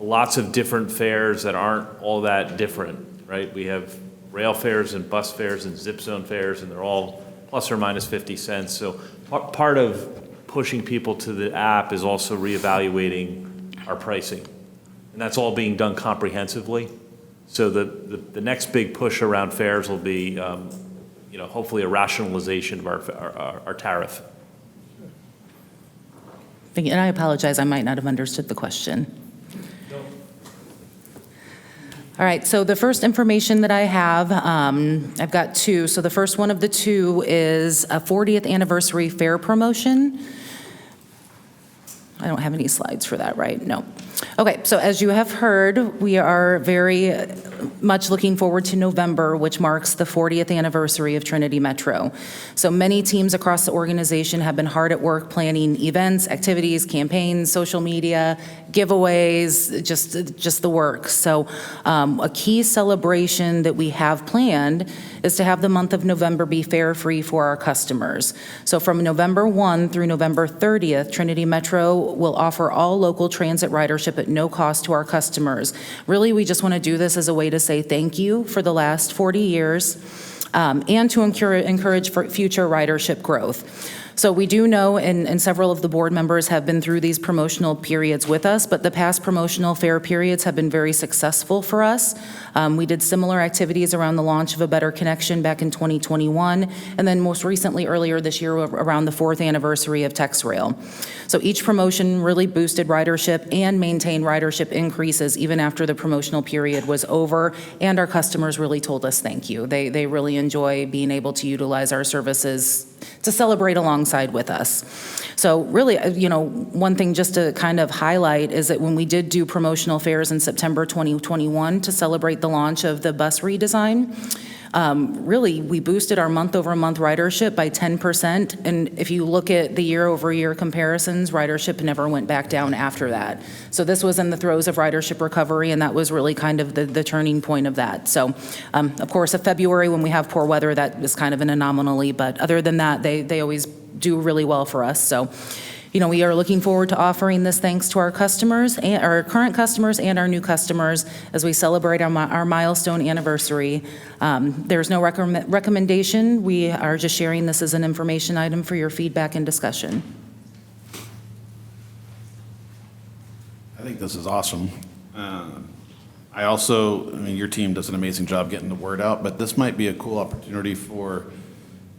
lots of different fares that aren't all that different, right? We have rail fares and bus fares and zip zone fares, and they're all plus or minus 50 cents. So part of pushing people to the app is also reevaluating our pricing. And that's all being done comprehensively. So the next big push around fares will be, hopefully a rationalization of our tariff. And I apologize, I might not have understood the question. All right, so the first information that I have, I've got 2. So the first one of the 2 is a 40th anniversary fair promotion. I don't have any slides for that, right? No. Okay, so as you have heard, we are very much looking forward to November, which marks the 40th anniversary of Trinity Metro. So many teams across the organization have been hard at work planning events, activities, campaigns, social media, giveaways, just the works. So a key celebration that we have planned is to have the month of November be fare-free for our customers. So from November 1 through November 30th, Trinity Metro will offer all local transit ridership at no cost to our customers. Really, we just want to do this as a way to say thank you for the last 40 years and to encourage for future ridership growth. So we do know, and several of the board members have been through these promotional periods with us, but the past promotional fare periods have been very successful for us. We did similar activities around the launch of A Better Connection back in 2021, and then most recently earlier this year around the 4th anniversary of TexRail. So each promotion really boosted ridership and maintained ridership increases even after the promotional period was over, and our customers really told us thank you. They really enjoy being able to utilize our services to celebrate alongside with us. So really, one thing just to kind of highlight is that when we did do promotional fares in September 2021 to celebrate the launch of the bus redesign, really, we boosted our month-over-month ridership by 10%. And if you look at the year-over-year comparisons, ridership never went back down after that. So this was in the throes of ridership recovery, and that was really kind of the turning point of that. So, of course, in February, when we have poor weather, that is kind of an anomaly. But other than that, they always do really well for us. So, we are looking forward to offering this thanks to our customers, and our current customers and our new customers as we celebrate our milestone anniversary. There's no recommendation. We are just sharing this as an information item for your feedback and discussion. I think this is awesome. Your team does an amazing job getting the word out, but this might be a cool opportunity for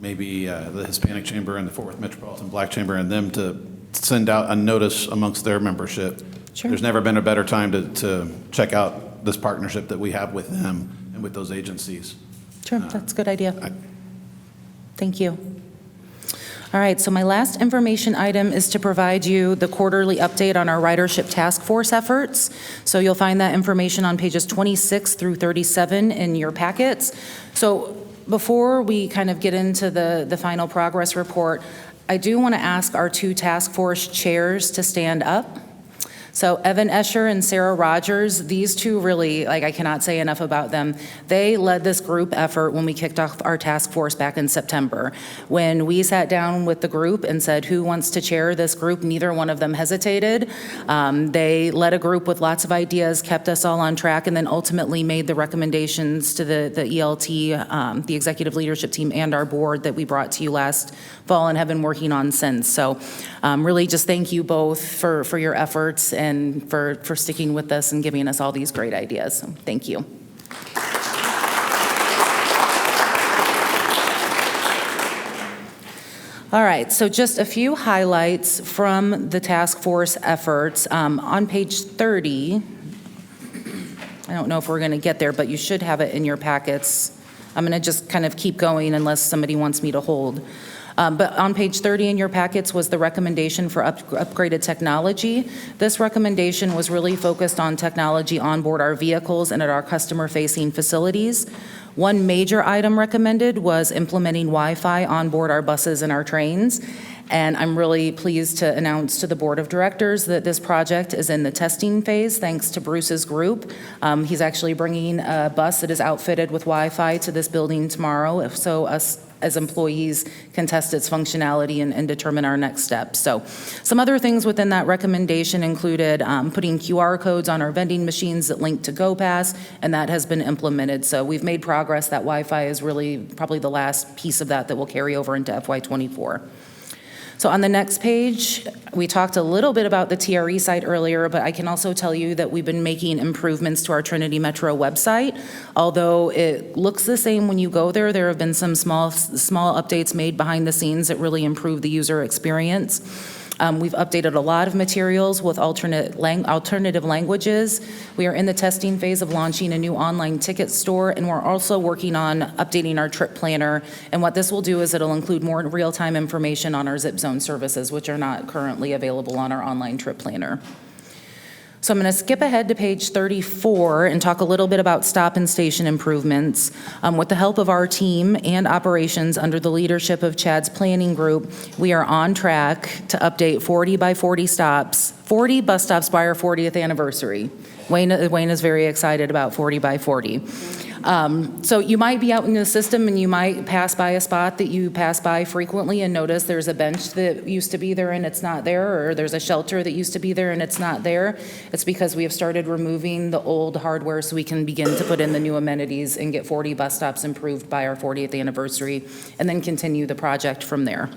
maybe the Hispanic Chamber and the Fort Worth Metropolitan Black Chamber and them to send out a notice amongst their membership. Sure. There's never been a better time to check out this partnership that we have with them and with those agencies. Sure, that's a good idea. Thank you. All right, so my last information item is to provide you the quarterly update on our ridership task force efforts. So you'll find that information on pages 26 through 37 in your packets. So before we kind of get into the final progress report, I do want to ask our 2 task force chairs to stand up. So Evan Escher and Sarah Rogers, these two really, I cannot say enough about them. They led this group effort when we kicked off our task force back in September. When we sat down with the group and said, who wants to chair this group, neither one of them hesitated. They led a group with lots of ideas, kept us all on track, and then ultimately made the recommendations to the ELT, the executive leadership team, and our board that we brought to you last fall and have been working on since. So really just thank you both for your efforts and for sticking with us and giving us all these great ideas. So thank you. All right, so just a few highlights from the task force efforts. On page 30, I don't know if we're going to get there, but you should have it in your packets. I'm going to just kind of keep going unless somebody wants me to hold. But on page 30 in your packets was the recommendation for upgraded technology. This recommendation was really focused on technology on board our vehicles and at our customer-facing facilities. One major item recommended was implementing Wi-Fi on board our buses and our trains. And I'm really pleased to announce to the Board of Directors that this project is in the testing phase, thanks to Bruce's group. He's actually bringing a bus that is outfitted with Wi-Fi to this building tomorrow, so us as employees can test its functionality and determine our next steps. So some other things within that recommendation included putting QR codes on our vending machines that link to GoPass, and that has been implemented. So we've made progress. That Wi-Fi is really probably the last piece of that will carry over into FY24. So on the next page, we talked a little bit about the TRE site earlier, but I can also tell you that we've been making improvements to our Trinity Metro website. Although it looks the same when you go there, there have been some small updates made behind the scenes that really improve the user experience. We've updated a lot of materials with alternative languages. We are in the testing phase of launching a new online ticket store, and we're also working on updating our trip planner. And what this will do is it'll include more real-time information on our zip zone services, which are not currently available on our online trip planner. So I'm going to skip ahead to page 34 and talk a little bit about stop and station improvements. With the help of our team and operations under the leadership of Chad's planning group, we are on track to update 40 by 40 stops, 40 bus stops by our 40th anniversary. Wayne is very excited about 40 by 40. So you might be out in the system and you might pass by a spot that you pass by frequently and notice there's a bench that used to be there and it's not there, or there's a shelter that used to be there and it's not there. It's because we have started removing the old hardware so we can begin to put in the new amenities and get 40 bus stops improved by our 40th anniversary, and then continue the project from there.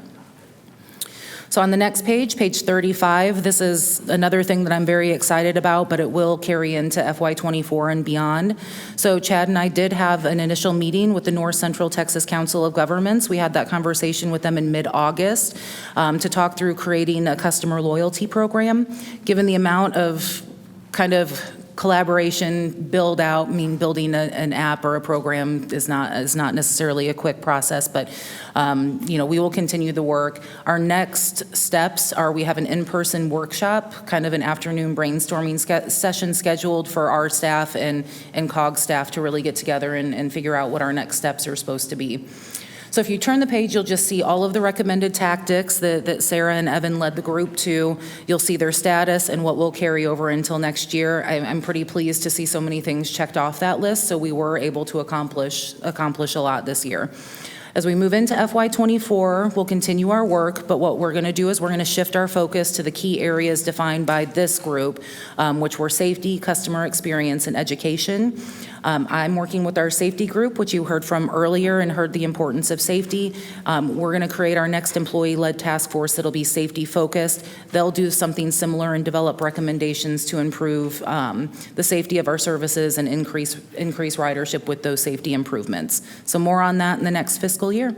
So on the next page, page 35, this is another thing that I'm very excited about, but it will carry into FY24 and beyond. So Chad and I did have an initial meeting with the North Central Texas Council of Governments. We had that conversation with them in mid-August to talk through creating a customer loyalty program. Given the amount of kind of collaboration build out, building an app or a program is not necessarily a quick process, but we will continue the work. Our next steps are we have an in-person workshop, kind of an afternoon brainstorming session scheduled for our staff and COG staff to really get together and figure out what our next steps are supposed to be. So if you turn the page, you'll just see all of the recommended tactics that Sarah and Evan led the group to. You'll see their status and what will carry over until next year. I'm pretty pleased to see so many things checked off that list, so we were able to accomplish a lot this year. As we move into FY24, we'll continue our work, but what we're going to do is we're going to shift our focus to the key areas defined by this group, which were safety, customer experience, and education. I'm working with our safety group, which you heard from earlier and heard the importance of safety. We're going to create our next employee-led task force that'll be safety-focused. They'll do something similar and develop recommendations to improve the safety of our services and increase ridership with those safety improvements. So more on that in the next fiscal year.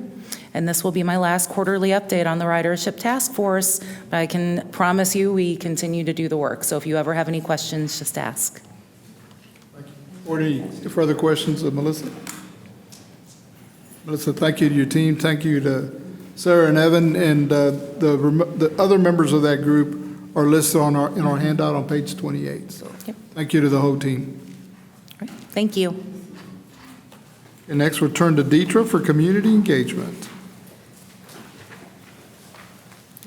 And this will be my last quarterly update on the ridership task force, but I can promise you we continue to do the work. So if you ever have any questions, just ask. Or any further questions of Melissa? Melissa, thank you to your team. Thank you to Sarah and Evan, and the other members of that group are listed in our handout on page 28. So Thank you to the whole team. All right. Thank you. And next we'll turn to Deetra for community engagement.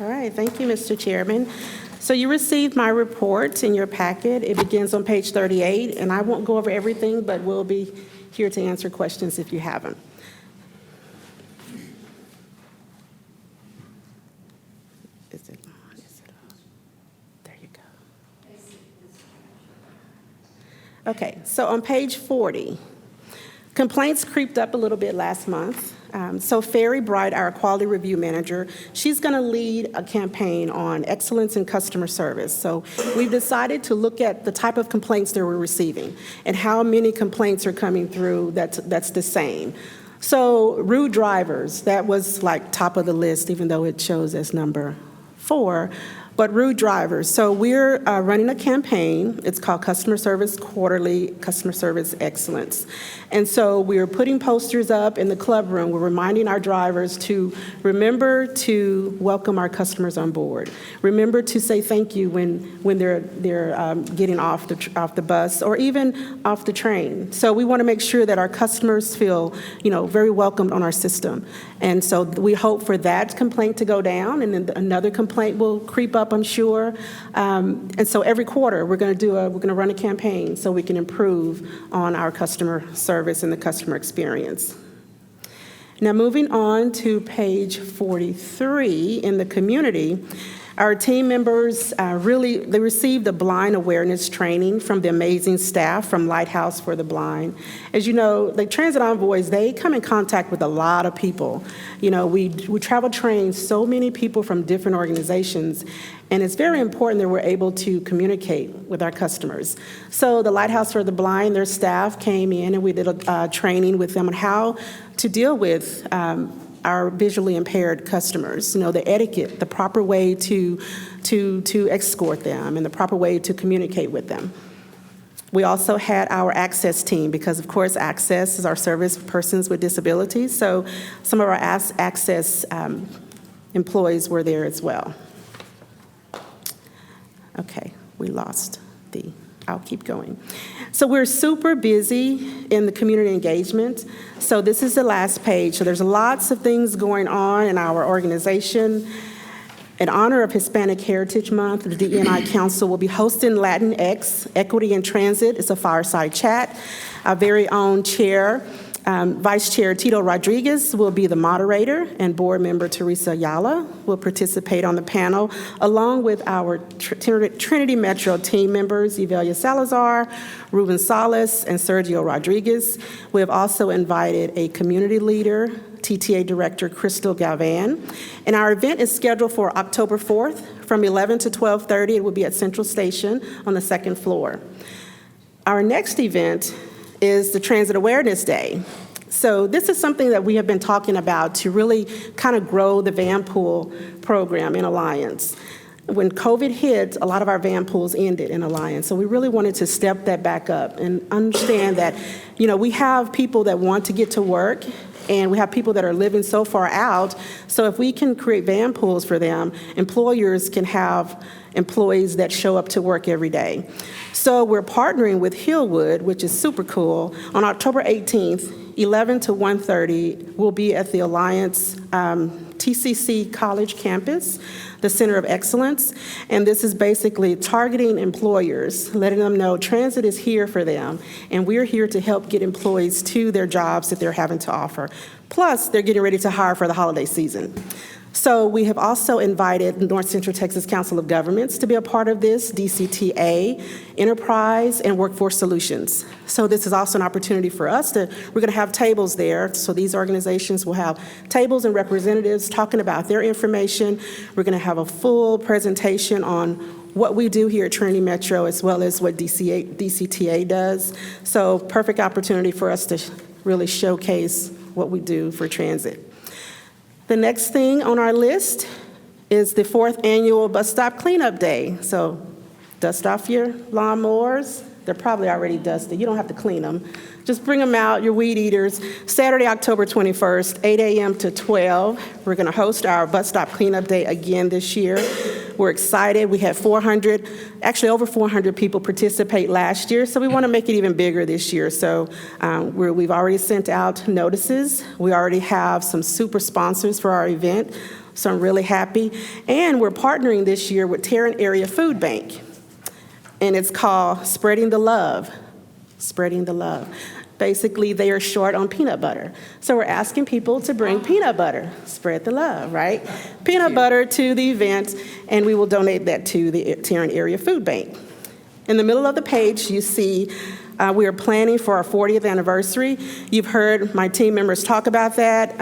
All right, thank you, Mr. Chairman. So you received my report in your packet. It begins on page 38, and I won't go over everything, but we'll be here to answer questions if you have them. Is it on? Is it on? There you go. Okay, so on page 40, complaints creeped up a little bit last month. So Ferry Bright, our quality review manager, she's going to lead a campaign on excellence in customer service. So we've decided to look at the type of complaints that we're receiving and how many complaints are coming through that's the same. So rude drivers, that was like top of the list, even though it shows as number 4. But rude drivers, so we're running a campaign. It's called Customer Service Quarterly, Customer Service Excellence. And so we're putting posters up in the club room. We're reminding our drivers to remember to welcome our customers on board. Remember to say thank you when they're getting off the bus or even off the train. So we want to make sure that our customers feel, very welcomed on our system. And so we hope for that complaint to go down, and then another complaint will creep up, I'm sure. And so every quarter we're going to run a campaign so we can improve on our customer service and the customer experience. Now moving on to page 43 in the community, our team members they received a blind awareness training from the amazing staff from Lighthouse for the Blind. As you know, the transit envoys, they come in contact with a lot of people. We travel train so many people from different organizations, and it's very important that we're able to communicate with our customers. So the Lighthouse for the Blind, their staff came in and we did a training with them on how to deal with our visually impaired customers, the etiquette, the proper way to escort them, and the proper way to communicate with them. We also had our access team because, of course, access is our service for persons with disabilities. So some of our access employees were there as well. Okay, we lost I'll keep going. So we're super busy in the community engagement. So this is the last page. So there's lots of things going on in our organization. In honor of Hispanic Heritage Month, the DEI Council will be hosting Latinx Equity in Transit. It's a fireside chat. Our very own chair, Vice Chair Tito Rodriguez, will be the moderator, and board member Teresa Ayala will participate on the panel, along with our Trinity Metro team members, Evelia Salazar, Ruben Salas, and Sergio Rodriguez. We have also invited a community leader, TTA Director Crystal Galvan. And our event is scheduled for October 4th from 11 to 12:30. It will be at Central Station on the second floor. Our next event is the Transit Awareness Day. So this is something that we have been talking about to really kind of grow the van pool program in Alliance. When COVID hit, a lot of our van pools ended in Alliance. So we really wanted to step that back up and understand that, we have people that want to get to work, and we have people that are living so far out. So if we can create van pools for them, employers can have employees that show up to work every day. So we're partnering with Hillwood, which is super cool. On October 18th, 11 to 1:30, we'll be at the Alliance TCC College campus, the Center of Excellence. And this is basically targeting employers, letting them know transit is here for them. And we're here to help get employees to their jobs that they're having to offer. Plus, they're getting ready to hire for the holiday season. So we have also invited North Central Texas Council of Governments to be a part of this, DCTA, Enterprise, and Workforce Solutions. So this is also an opportunity for us we're going to have tables there. So these organizations will have tables and representatives talking about their information. We're going to have a full presentation on what we do here at Trinity Metro, as well as what DCTA does. So perfect opportunity for us to really showcase what we do for transit. The next thing on our list is the 4th annual Bus Stop Cleanup Day. So dust off your lawnmowers. They're probably already dusty. You don't have to clean them. Just bring them out, your weed eaters. Saturday, October 21st, 8 a.m. to 12. We're going to host our Bus Stop Cleanup Day again this year. We're excited. We had over 400 people participate last year, so we want to make it even bigger this year. So we've already sent out notices. We already have some super sponsors for our event, So I'm really happy. And we're partnering this year with Tarrant Area Food Bank. And it's called Spreading the Love. Spreading the Love. Basically, they are short on peanut butter. So we're asking people to bring peanut butter. Spread the love, right? Peanut butter to the event, and we will donate that to the Tarrant Area Food Bank. In the middle of the page, you see we are planning for our 40th anniversary. You've heard my team members talk about that.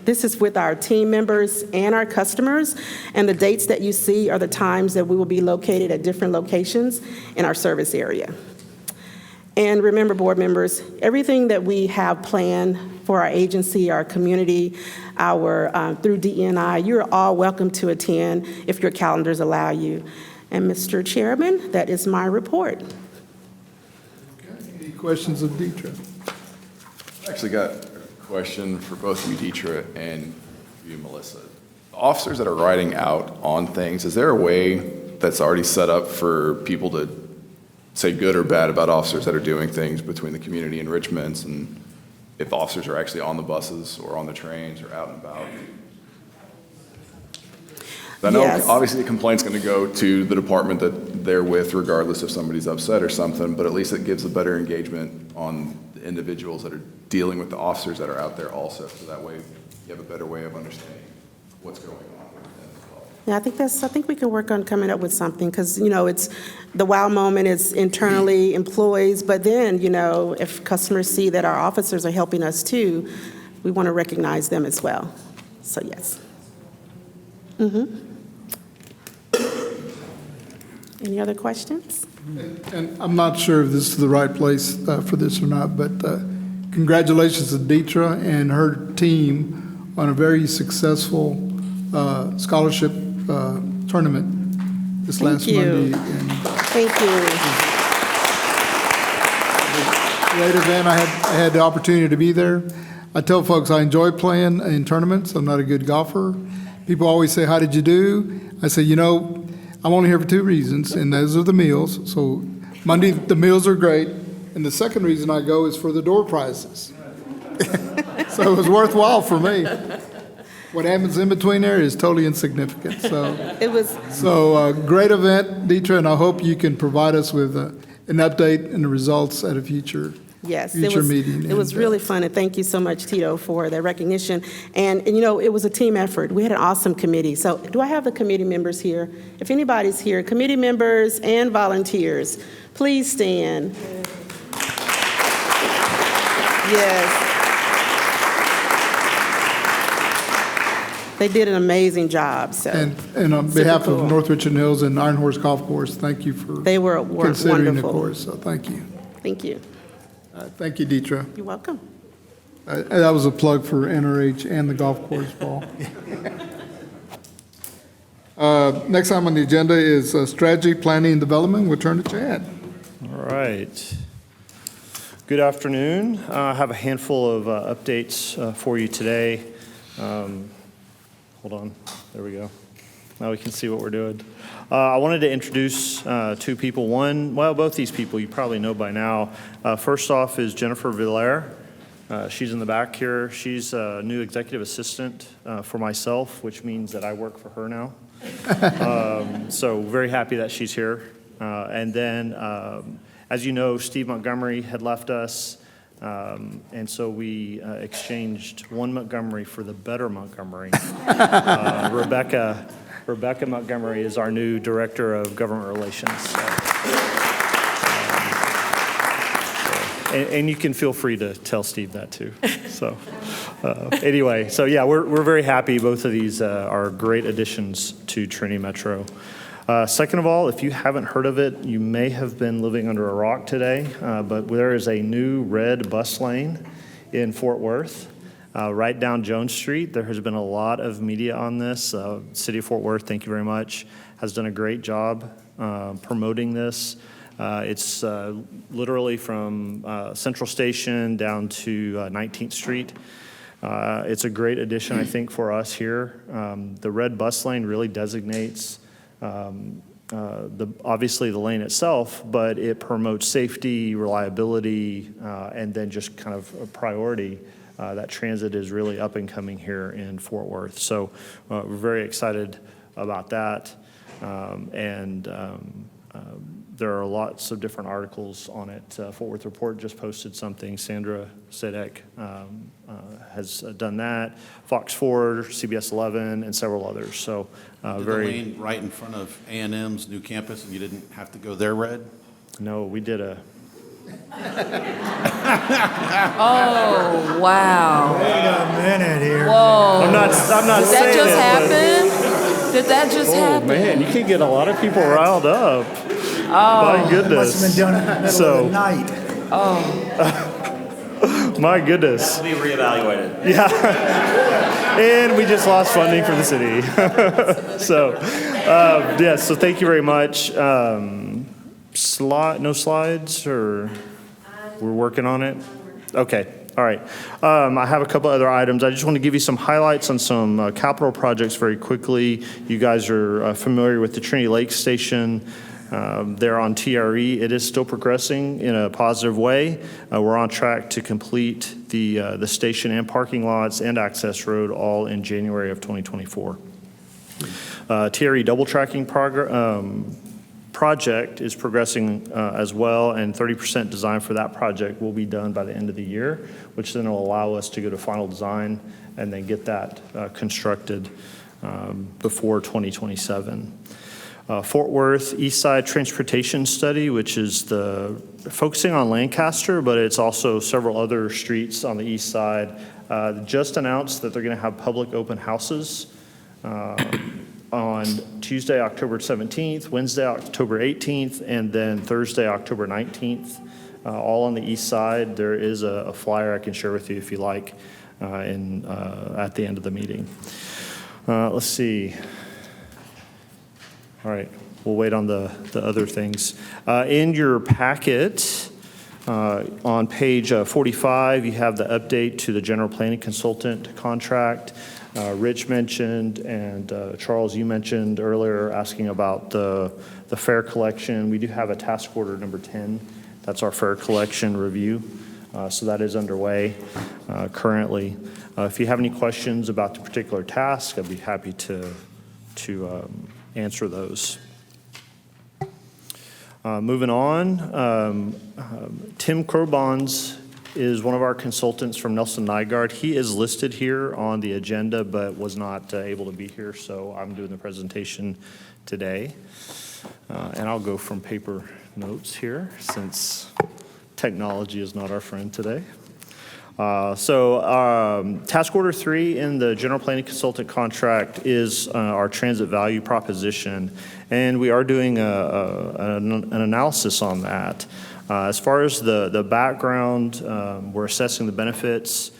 This is with our team members and our customers, and the dates that you see are the times that we will be located at different locations in our service area. And remember, board members, everything that we have planned for our agency, our community, through DEI, you're all welcome to attend if your calendars allow you. And Mr. Chairman, that is my report. Okay. Any questions of Deidre? I actually got a question for both of you, Deidre, and you, Melissa. Officers that are riding out on things, is there a way that's already set up for people to say good or bad about officers that are doing things between the community enrichments, and if officers are actually on the buses or on the trains or out and about? I know obviously the complaint's going to go to the department that they're with, regardless if somebody's upset or something, but at least it gives a better engagement on the individuals that are dealing with the officers that are out there also, so that way you have a better way of understanding what's going on. Yeah, I think we can work on coming up with something, because, it's the wow moment is internally employees, but then, if customers see that our officers are helping us too, we want to recognize them as well. So, yes. Any other questions? And I'm not sure if this is the right place for this or not, but congratulations to Deidre and her team on a very successful scholarship tournament this last Monday. Thank you. Great event. I had the opportunity to be there. I tell folks I enjoy playing in tournaments. I'm not a good golfer. People always say, "How did you do?" I say, I'm only here for two reasons, and those are the meals. So Monday, the meals are great. And the second reason I go is for the door prizes. So it was worthwhile for me. What happens in between there is totally insignificant. So it was. So great event, Deidre, and I hope you can provide us with an update and the results at a future meeting. It was really fun, and thank you so much, Tito, for that recognition. And it was a team effort. We had an awesome committee. So do I have the committee members here? If anybody's here, committee members and volunteers, please stand. Yes. They did an amazing job. So. And on behalf of North Richland Hills and Iron Horse Golf Course, thank you for considering the course. So thank you. Thank you. Thank you, Deidre. You're welcome. That was a plug for NRH and the golf course ball. Next item on the agenda is strategy, planning, and development. We'll turn to Chad. All right. Good afternoon. I have a handful of updates for you today. Hold on. There we go. Now we can see what we're doing. I wanted to introduce two people. Both these people you probably know by now. First off is Jennifer Villar. She's in the back here. She's a new executive assistant for myself, which means that I work for her now. So very happy that she's here. And then, as you know, Steve Montgomery had left us. And so we exchanged one Montgomery for the better Montgomery. Rebecca Montgomery is our new Director of Government Relations. And you can feel free to tell Steve that too. So anyway, so yeah, we're very happy. Both of these are great additions to Trinity Metro. Second of all, if you haven't heard of it, you may have been living under a rock today, but there is a new red bus lane in Fort Worth, right down Jones Street. There has been a lot of media on this. City of Fort Worth, thank you very much, has done a great job promoting this. It's literally from Central Station down to 19th Street. It's a great addition, I think, for us here. The red bus lane really designates obviously the lane itself, but it promotes safety, reliability, and then just kind of a priority that transit is really up and coming here in Fort Worth. So we're very excited about that. There are lots of different articles on it. Fort Worth Report just posted something. Sandra Sedek has done that. Fox 4, CBS 11, and several others. So Did the lane right in front of A&M's new campus, and you didn't have to go there red? No, we did a. Oh, wow. Wait a minute here. Whoa. I'm not Did saying that just it, happen? Did that just but, happen? oh man, you can get a lot of people riled up. My goodness. Must have been done in the middle of the night. My goodness. Will be reevaluated. Yeah. And we just lost funding for the city. So, yes, so thank you very much. No slides, or we're working on it? Okay, all right. I have a couple other items. I just want to give you some highlights on some capital projects very quickly. You guys are familiar with the Trinity Lake Station. They're on TRE. It is still progressing in a positive way. We're on track to complete the station and parking lots and access road all in January of 2024. TRE double tracking project is progressing as well, and 30% design for that project will be done by the end of the year, which then will allow us to go to final design and then get that constructed before 2027. Fort Worth East Side Transportation Study, which is focusing on Lancaster, but it's also several other streets on the east side, just announced that they're going to have public open houses on Tuesday, October 17th, Wednesday, October 18th, and then Thursday, October 19th, all on the east side. There is a flyer I can share with you if you like at the end of the meeting. Let's see. All right, we'll wait on the other things. In your packet, on page 45, you have the update to the general planning consultant contract. Rich mentioned, and Charles, you mentioned earlier, asking about the fare collection. We do have a task order number 10. That's our fare collection review. So that is underway currently. If you have any questions about the particular task, I'd be happy to answer those. Moving on, Tim Crobons is one of our consultants from Nelson Nygaard. He is listed here on the agenda, but was not able to be here, so I'm doing the presentation today. And I'll go from paper notes here, since technology is not our friend today. Task order 3 in the general planning consultant contract is our transit value proposition, and we are doing an analysis on that. As far as the background, we're assessing the benefits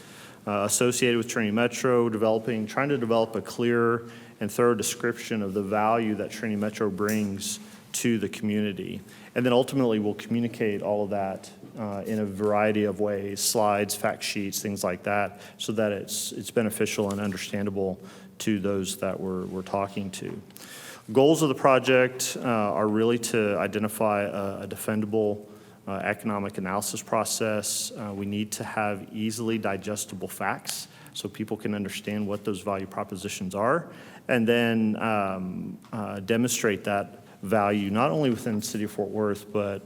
associated with Trinity Metro, trying to develop a clear and thorough description of the value that Trinity Metro brings to the community. And then ultimately, we'll communicate all of that in a variety of ways, slides, fact sheets, things like that, so that it's beneficial and understandable to those that we're talking to. Goals of the project are really to identify a defendable economic analysis process. We need to have easily digestible facts so people can understand what those value propositions are, and then demonstrate that value not only within the city of Fort Worth, but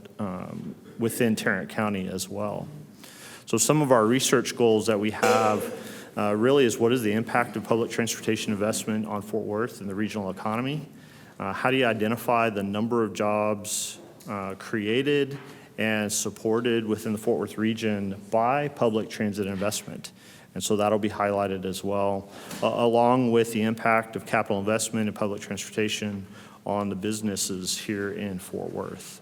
within Tarrant County as well. So some of our research goals that we have really is, what is the impact of public transportation investment on Fort Worth and the regional economy? How do you identify the number of jobs created and supported within the Fort Worth region by public transit investment? And so that'll be highlighted as well, along with the impact of capital investment in public transportation on the businesses here in Fort Worth.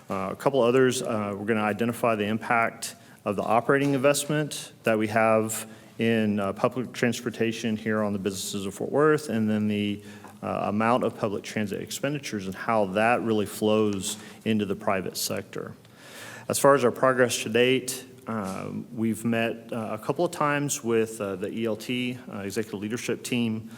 A couple others, we're going to identify the impact of the operating investment that we have in public transportation here on the businesses of Fort Worth, and then the amount of public transit expenditures and how that really flows into the private sector. As far as our progress to date, we've met a couple of times with the ELT, executive leadership team.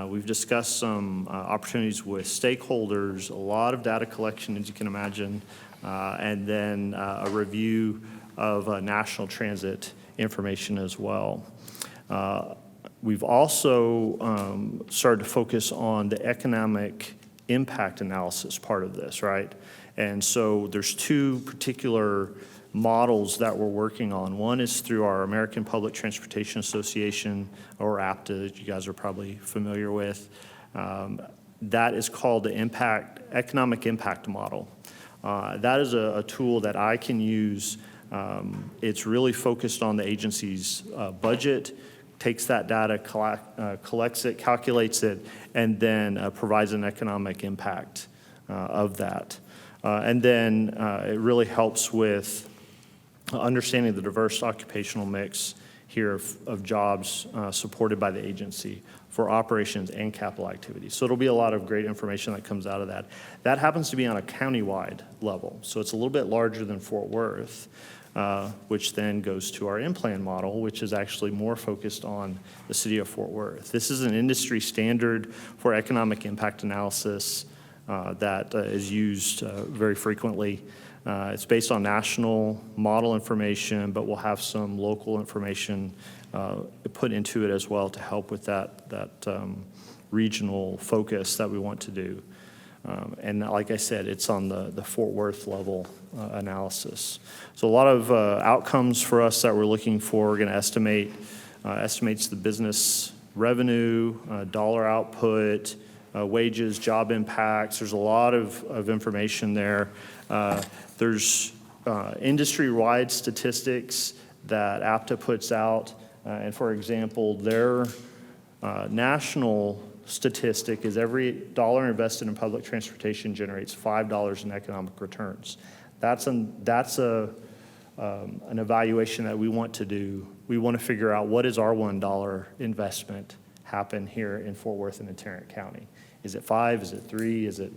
We've discussed some opportunities with stakeholders, a lot of data collection, as you can imagine, and then a review of national transit information as well. We've also started to focus on the economic impact analysis part of this, right? And so there's two particular models that we're working on. One is through our American Public Transportation Association, or APTA, that you guys are probably familiar with. That is called the economic impact model. That is a tool that I can use. It's really focused on the agency's budget, takes that data, collects it, calculates it, and then provides an economic impact of that. And then it really helps with understanding the diverse occupational mix here of jobs supported by the agency for operations and capital activities. So it'll be a lot of great information that comes out of that. That happens to be on a countywide level. So it's a little bit larger than Fort Worth, which then goes to our in-plan model, which is actually more focused on the city of Fort Worth. This is an industry standard for economic impact analysis that is used very frequently. It's based on national model information, but we'll have some local information put into it as well to help with that regional focus that we want to do. And like I said, it's on the Fort Worth level analysis. So a lot of outcomes for us that we're looking for. We're going to estimates the business revenue, dollar output, wages, job impacts. There's a lot of information there. There's industry-wide statistics that APTA puts out. And for example, their national statistic is every dollar invested in public transportation generates $5 in economic returns. That's an evaluation that we want to do. We want to figure out what is our $1 investment happen here in Fort Worth and in Tarrant County. Is it 5? Is it 3? Is it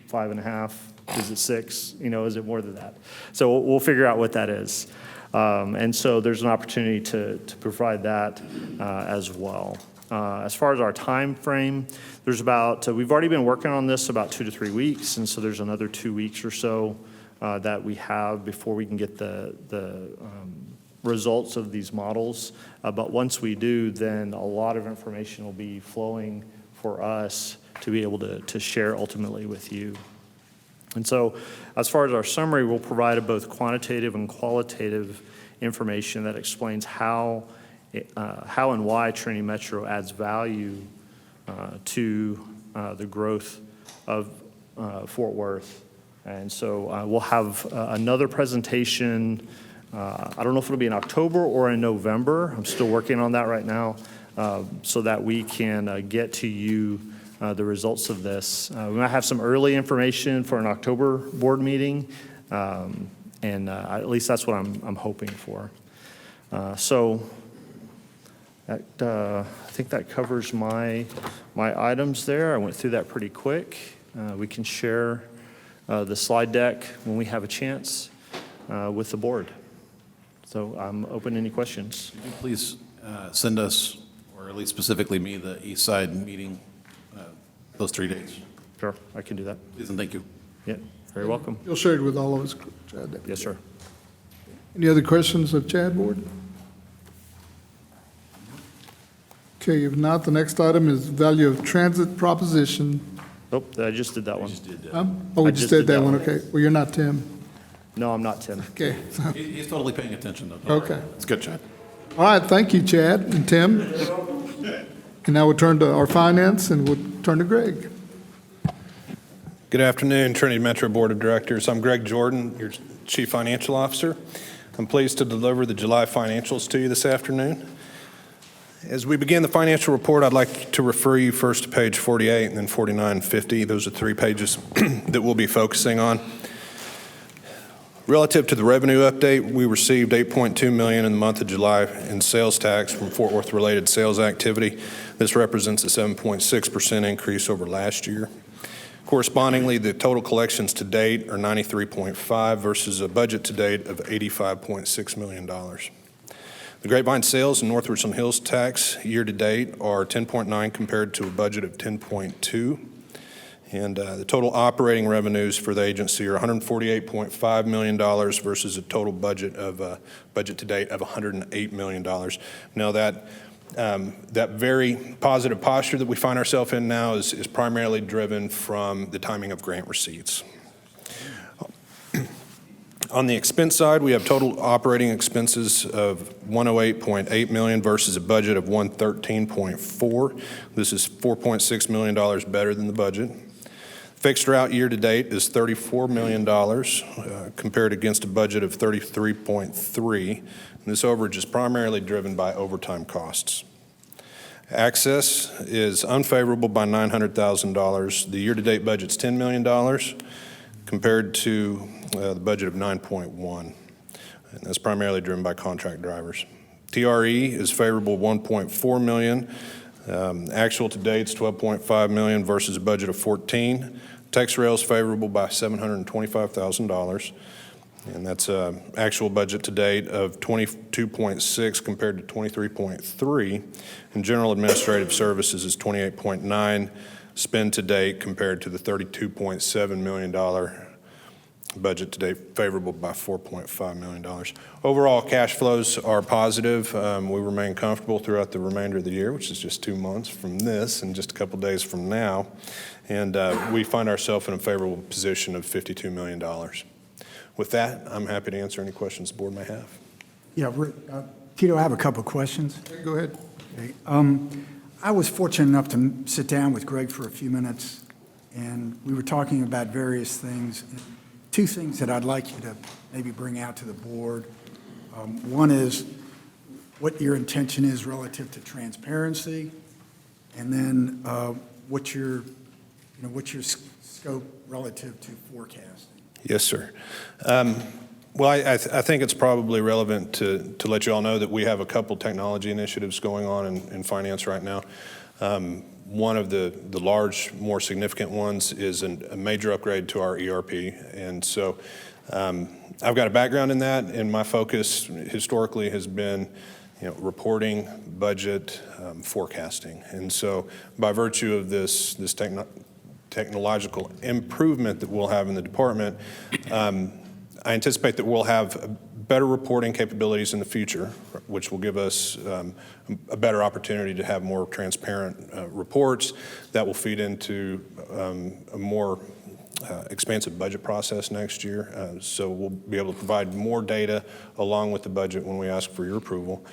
5.5? Is it 6? Is it more than that? So we'll figure out what that is. And so there's an opportunity to provide that as well. As far as our time frame, there's we've already been working on this about 2 to 3 weeks, and so there's another 2 weeks or so that we have before we can get the results of these models. But once we do, then a lot of information will be flowing for us to be able to share ultimately with you. And so as far as our summary, we'll provide both quantitative and qualitative information that explains how and why Trinity Metro adds value to the growth of Fort Worth. And so we'll have another presentation. I don't know if it'll be in October or in November. I'm still working on that right now so that we can get to you the results of this. We might have some early information for an October board meeting, and at least that's what I'm hoping for. So that, I think that covers my items there. I went through that pretty quick. We can share the slide deck when we have a chance with the board. So I'm open to any questions. Could you please send us, or at least specifically me, the East Side meeting, those 3 dates? Sure, I can do that. Please and thank you. Yeah, very welcome. You'll share it with all of us, Chad. Yes, sir. Any other questions of Chad, board? Okay, if not, the next item is value of transit proposition. Nope, I just did that one. Oh, we I just just did that did one, that one. okay. Well, you're not Tim. No, I'm not Tim. Okay. He's totally paying attention, though. Okay. It's good, Chad. All right, thank you, Chad and Tim. And now we'll turn to our finance, and we'll turn to Greg. Good afternoon, Trinity Metro Board of Directors. I'm Greg Jordan, your Chief Financial Officer. I'm pleased to deliver the July financials to you this afternoon. As we begin the financial report, I'd like to refer you first to page 48 and then 49 and 50. Those are 3 pages that we'll be focusing on. Relative to the revenue update, we received $8.2 million in the month of July in sales tax from Fort Worth-related sales activity. This represents a 7.6% increase over last year. Correspondingly, the total collections to date are 93.5 versus a budget to date of $85.6 million. The Grapevine sales and North Richland Hills tax year to date are 10.9 compared to a budget of 10.2. And the total operating revenues for the agency are $148.5 million versus a total budget to date of $108 million. Now that very positive posture that we find ourselves in now is primarily driven from the timing of grant receipts. On the expense side, we have total operating expenses of $108.8 million versus a budget of $113.4. This is $4.6 million better than the budget. Fixed route year-to-date is $34 million compared against a budget of $33.3. This overage is primarily driven by overtime costs. Access is unfavorable by $900,000. The year-to-date budget's $10 million compared to the budget of 9.1. And that's primarily driven by contract drivers. TRE is favorable 1.4 million. Actual to date is 12.5 million versus a budget of 14. TexRail is favorable by $725,000. And that's actual budget to date of 22.6 compared to 23.3. And general administrative services is 28.9 spend to date compared to the $32.7 million budget to date, favorable by $4.5 million. Overall, cash flows are positive. We remain comfortable throughout the remainder of the year, which is just 2 months from this and just a couple days from now. And we find ourselves in a favorable position of $52 million. With that, I'm happy to answer any questions the board may have. Yeah, Tito, I have a couple of questions. Go ahead. Okay. I was fortunate enough to sit down with Greg for a few minutes, and we were talking about various things. Two things that I'd like you to maybe bring out to the board. One is what your intention is relative to transparency, and then what's your scope relative to forecasting. Yes, sir. Well, I think it's probably relevant to let you all know that we have a couple technology initiatives going on in finance right now. One of the large, more significant ones is a major upgrade to our ERP. And so I've got a background in that, and my focus historically has been reporting, budget, forecasting. And so by virtue of this technological improvement that we'll have in the department, I anticipate that we'll have better reporting capabilities in the future, which will give us a better opportunity to have more transparent reports that will feed into a more expansive budget process next year. So we'll be able to provide more data along with the budget when we ask for your approval.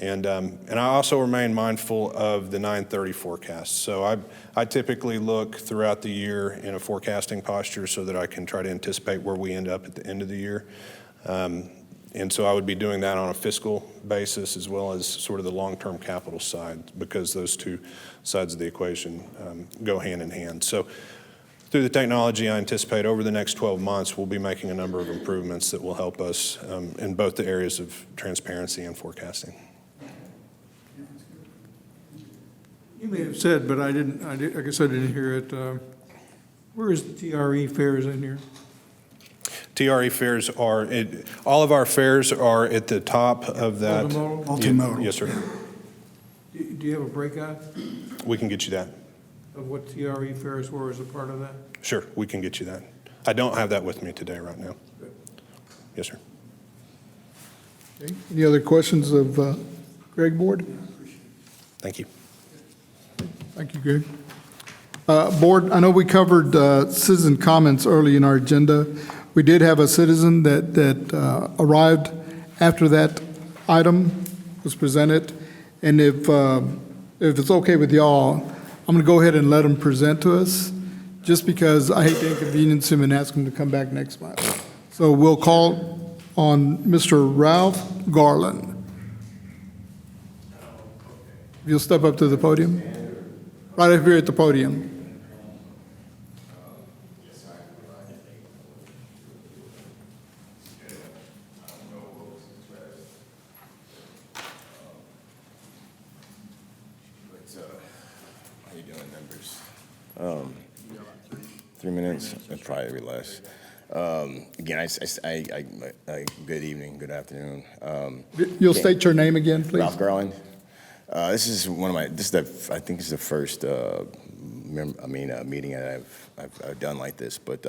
And I also remain mindful of the 9/30 forecast. So I typically look throughout the year in a forecasting posture so that I can try to anticipate where we end up at the end of the year. And so I would be doing that on a fiscal basis as well as sort of the long-term capital side, because those two sides of the equation go hand in hand. So through the technology, I anticipate over the next 12 months, we'll be making a number of improvements that will help us in both the areas of transparency and forecasting. You may have said, but I guess I didn't hear it. Where is the TRE fares in here? TRE fares are, all of our fares are at the top of that. Multimodal? Yes, sir. Do you have a breakout We can get you that. of what TRE fares were as a part of that? Sure, we can get you that. I don't have that with me today right now. Yes, sir. Okay. Any other questions of Greg, board? Thank you. Thank you, Greg. Board, I know we covered citizen comments early in our agenda. We did have a citizen that arrived after that item was presented. And if it's okay with y'all, I'm going to go ahead and let him present to us, just because I hate to inconvenience him and ask him to come back next month. So we'll call on Mr. Ralph Garland. If you'll step up to the podium. Right up here at the podium. How you doing, members? 3 minutes, probably less. Again, good evening, good afternoon. You'll state your name again, please. Ralph Garland. This is I think this is the first meeting that I've done like this. But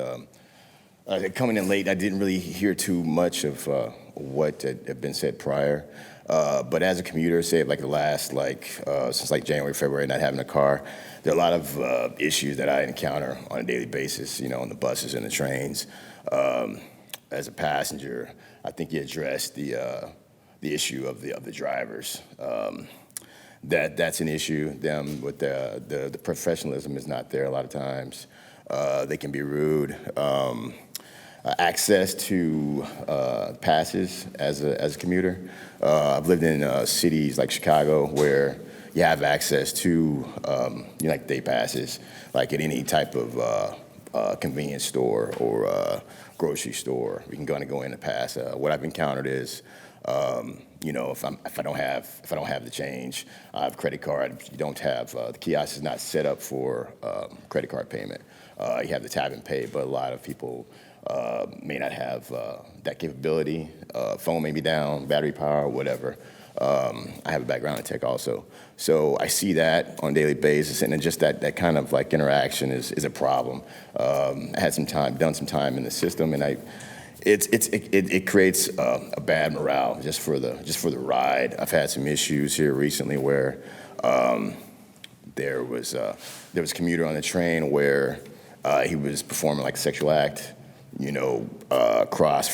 coming in late, I didn't really hear too much of what had been said prior. But as a commuter, say like the last since like January, February, not having a car, there are a lot of issues that I encounter on a daily basis, on the buses and the trains. As a passenger, I think you addressed the issue of the drivers. That's an issue. Them with the professionalism is not there a lot of times. They can be rude. Access to passes as a commuter. I've lived in cities like Chicago where you have access to like day passes, like at any type of convenience store or grocery store. We can go in and pass. What I've encountered is, if I don't have the change, I have a credit card. You don't have the kiosk is not set up for credit card payment. You have the tap and pay, but a lot of people may not have that capability. Phone may be down, battery power, whatever. I have a background in tech also. So I see that on a daily basis, and then just that kind of like interaction is a problem. I had done some time in the system, and it creates a bad morale just for the ride. I've had some issues here recently where there was a commuter on the train where he was performing like a sexual act, across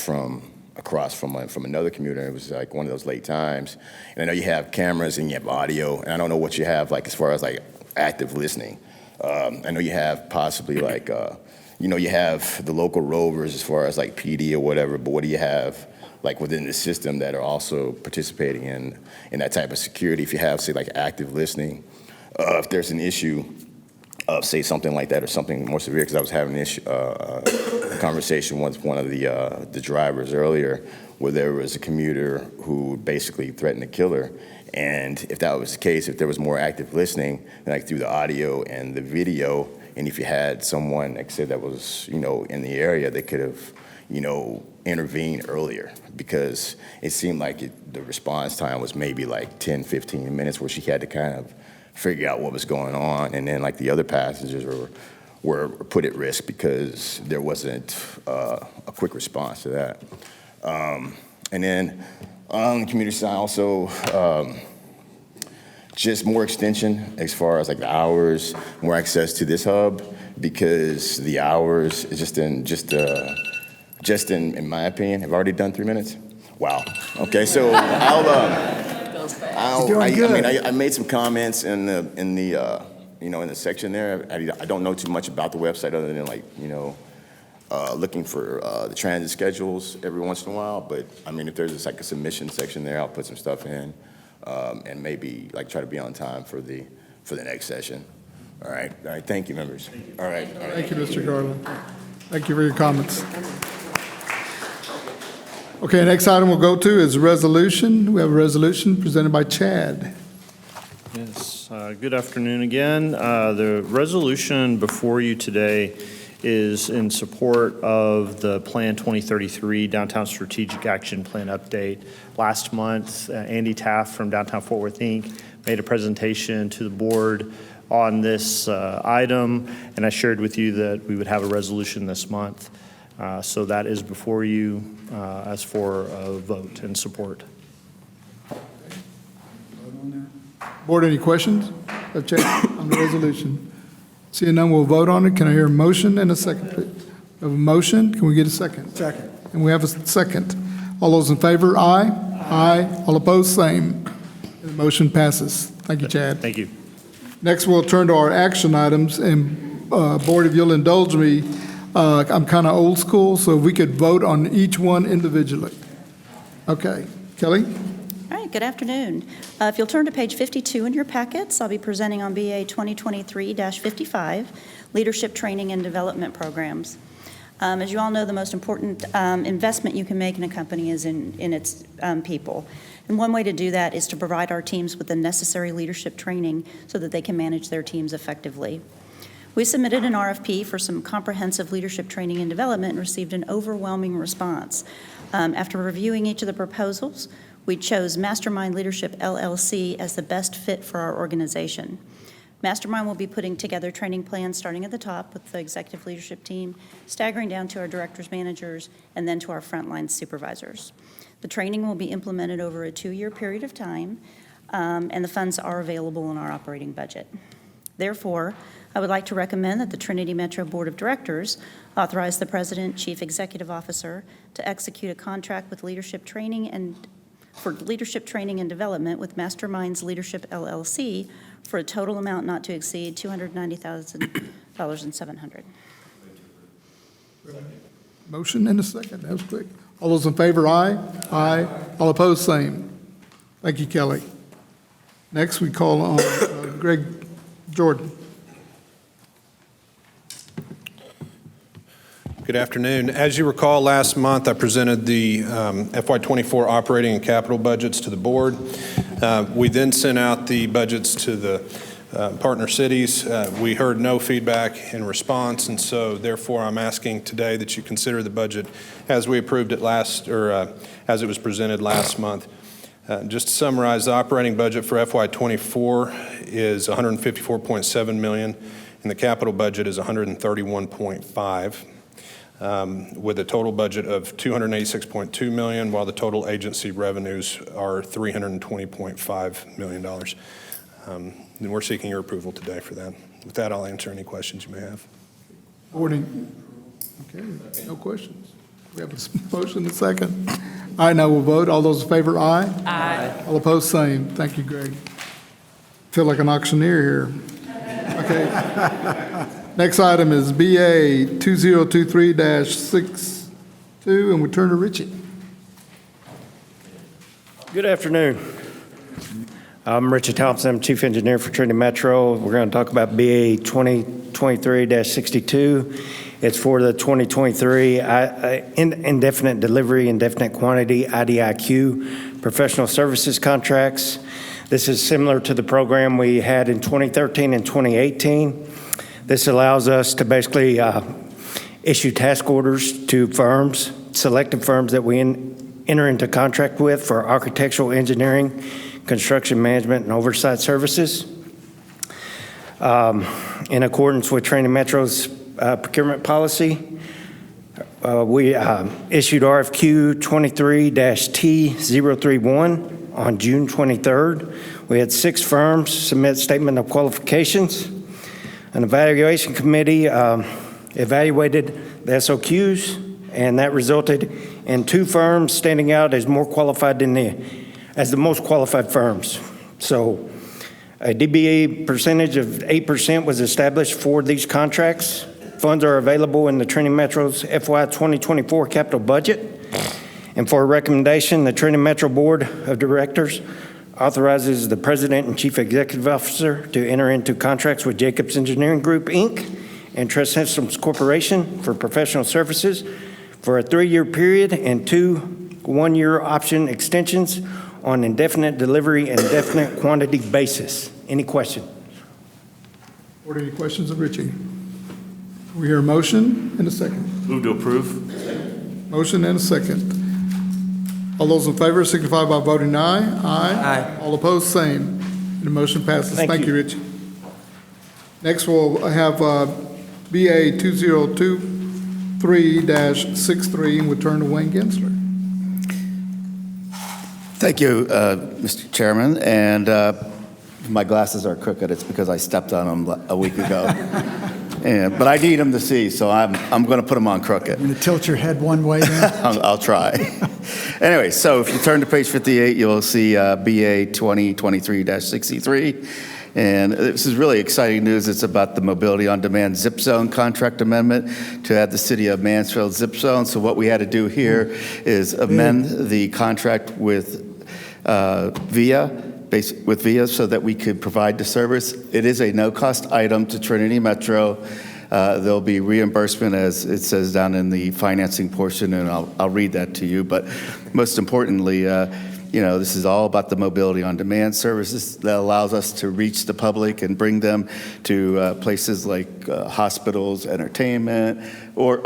from another commuter. It was like one of those late times. And I know you have cameras and you have audio, and I don't know what you have like as far as like active listening. I know you have possibly like, you have the local rovers as far as like PD or whatever, but what do you have like within the system that are also participating in that type of security? If you have, say, like active listening, if there's an issue of, say, something like that or something more severe, because I was having a conversation with one of the drivers earlier where there was a commuter who basically threatened to kill her. And if that was the case, if there was more active listening, like through the audio and the video, and if you had someone, like I said, that was, in the area, they could have, intervened earlier, because it seemed like the response time was maybe like 10, 15 minutes where she had to kind of figure out what was going on. And then like the other passengers were put at risk because there wasn't a quick response to that. And then on the community side also, just more extension as far as like the hours, more access to this hub, because the hours is just in my opinion, have already done 3 minutes. Wow. Okay, so I made some comments in the section there. I don't know too much about the website other than like looking for the transit schedules every once in a while. But I mean, if there's just like a submission section there, I'll put some stuff in. And maybe like try to be on time for the next session. All right. Thank you, members. All right. Thank you, Mr. Garland. Thank you for your comments. Okay, next item we'll go to is resolution. We have a resolution presented by Chad. Yes. Good afternoon again. The resolution before you today is in support of the Plan 2033 Downtown Strategic Action Plan update. Last month, Andy Taft from Downtown Fort Worth, Inc. made a presentation to the board on this item, and I shared with you that we would have a resolution this month. So that is before you as for a vote and support. Board, any questions of Chad on the resolution? Seeing none, we'll vote on it. Can I hear a motion and a second, please? We have a motion. Can we get a second? Second. And we have a second. All those in favor, aye. Aye. All opposed, same. And the motion passes. Thank you, Chad. Thank you. Next, we'll turn to our action items. And Board, if you'll indulge me, I'm kind of old school, so if we could vote on each one individually. Okay. Kelly? All right, good afternoon. If you'll turn to page 52 in your packets, I'll be presenting on BA 2023-55, Leadership Training and Development Programs. As you all know, the most important investment you can make in a company is in its people. And one way to do that is to provide our teams with the necessary leadership training so that they can manage their teams effectively. We submitted an RFP for some comprehensive leadership training and development and received an overwhelming response. After reviewing each of the proposals, we chose Mastermind Leadership LLC as the best fit for our organization. Mastermind will be putting together training plans starting at the top with the executive leadership team, staggering down to our directors, managers, and then to our frontline supervisors. The training will be implemented over a 2-year period of time, and the funds are available in our operating budget. Therefore, I would like to recommend that the Trinity Metro Board of Directors authorize the President, Chief Executive Officer to execute a contract with leadership training and development with Masterminds Leadership LLC for a total amount not to exceed $290,700. Motion and a second. That was quick. All those in favor, aye. Aye. All opposed, same. Thank you, Kelly. Next, we call on Greg Jordan. Good afternoon. As you recall, last month I presented the FY24 operating and capital budgets to the board. We then sent out the budgets to the partner cities. We heard no feedback in response, and so therefore I'm asking today that you consider the budget as we approved it as it was presented last month. Just to summarize, the operating budget for FY24 is $154.7 million, and the capital budget is $131.5 with a total budget of $286.2 million, while the total agency revenues are $320.5 million. And we're seeking your approval today for that. With that, I'll answer any questions you may have. Boarding. Okay, no questions. We have a motion and a second. All right, now we'll vote. All those in favor, aye. Aye. All opposed, same. Thank you, Greg. Feel like an auctioneer here. Okay. Next item is BA 2023-62, and we turn to Richie. Good afternoon. I'm Richie Thompson. I'm Chief Engineer for Trinity Metro. We're going to talk about BA 2023-62. It's for the 2023 indefinite delivery, indefinite quantity, IDIQ professional services contracts. This is similar to the program we had in 2013 and 2018. This allows us to basically issue task orders to firms, selected firms that we enter into contract with for architectural engineering, construction management, and oversight services. In accordance with Trinity Metro's procurement policy, we issued RFQ 23-T031 on June 23rd. We had 6 firms submit statement of qualifications. An evaluation committee evaluated the SOQs, and that resulted in 2 firms standing out as more qualified as the most qualified firms. So a DBA percentage of 8% was established for these contracts. Funds are available in the Trinity Metro's FY 2024 capital budget. And for a recommendation, the Trinity Metro Board of Directors authorizes the President and Chief Executive Officer to enter into contracts with Jacobs Engineering Group, Inc. and Trust Systems Corporation for professional services for a 3-year period and 2 one-year option extensions on indefinite delivery and indefinite quantity basis. Any question? Board, any questions of Richie? We hear a motion and a second. Move to approve. Motion and a second. All those in favor signify by voting aye. Aye. All opposed, same. And the motion passes. Thank you, Richie. Next, we'll have BA 2023-63, and we'll turn to Wayne Gensler. Thank you, Mr. Chairman. And my glasses are crooked. It's because I stepped on them a week ago. But I need them to see, so I'm going to put them on crooked. I'm going to tilt your head one way then? I'll try. Anyway, so if you turn to page 58, you'll see BA 2023-63. And this is really exciting news. It's about the Mobility on Demand Zip Zone contract amendment to add the city of Mansfield Zip Zone. So what we had to do here is amend the contract with VIA so that we could provide the service. It is a no-cost item to Trinity Metro. There'll be reimbursement, as it says down in the financing portion, and I'll read that to you. But most importantly, this is all about the mobility on demand services that allows us to reach the public and bring them to places like hospitals, entertainment, or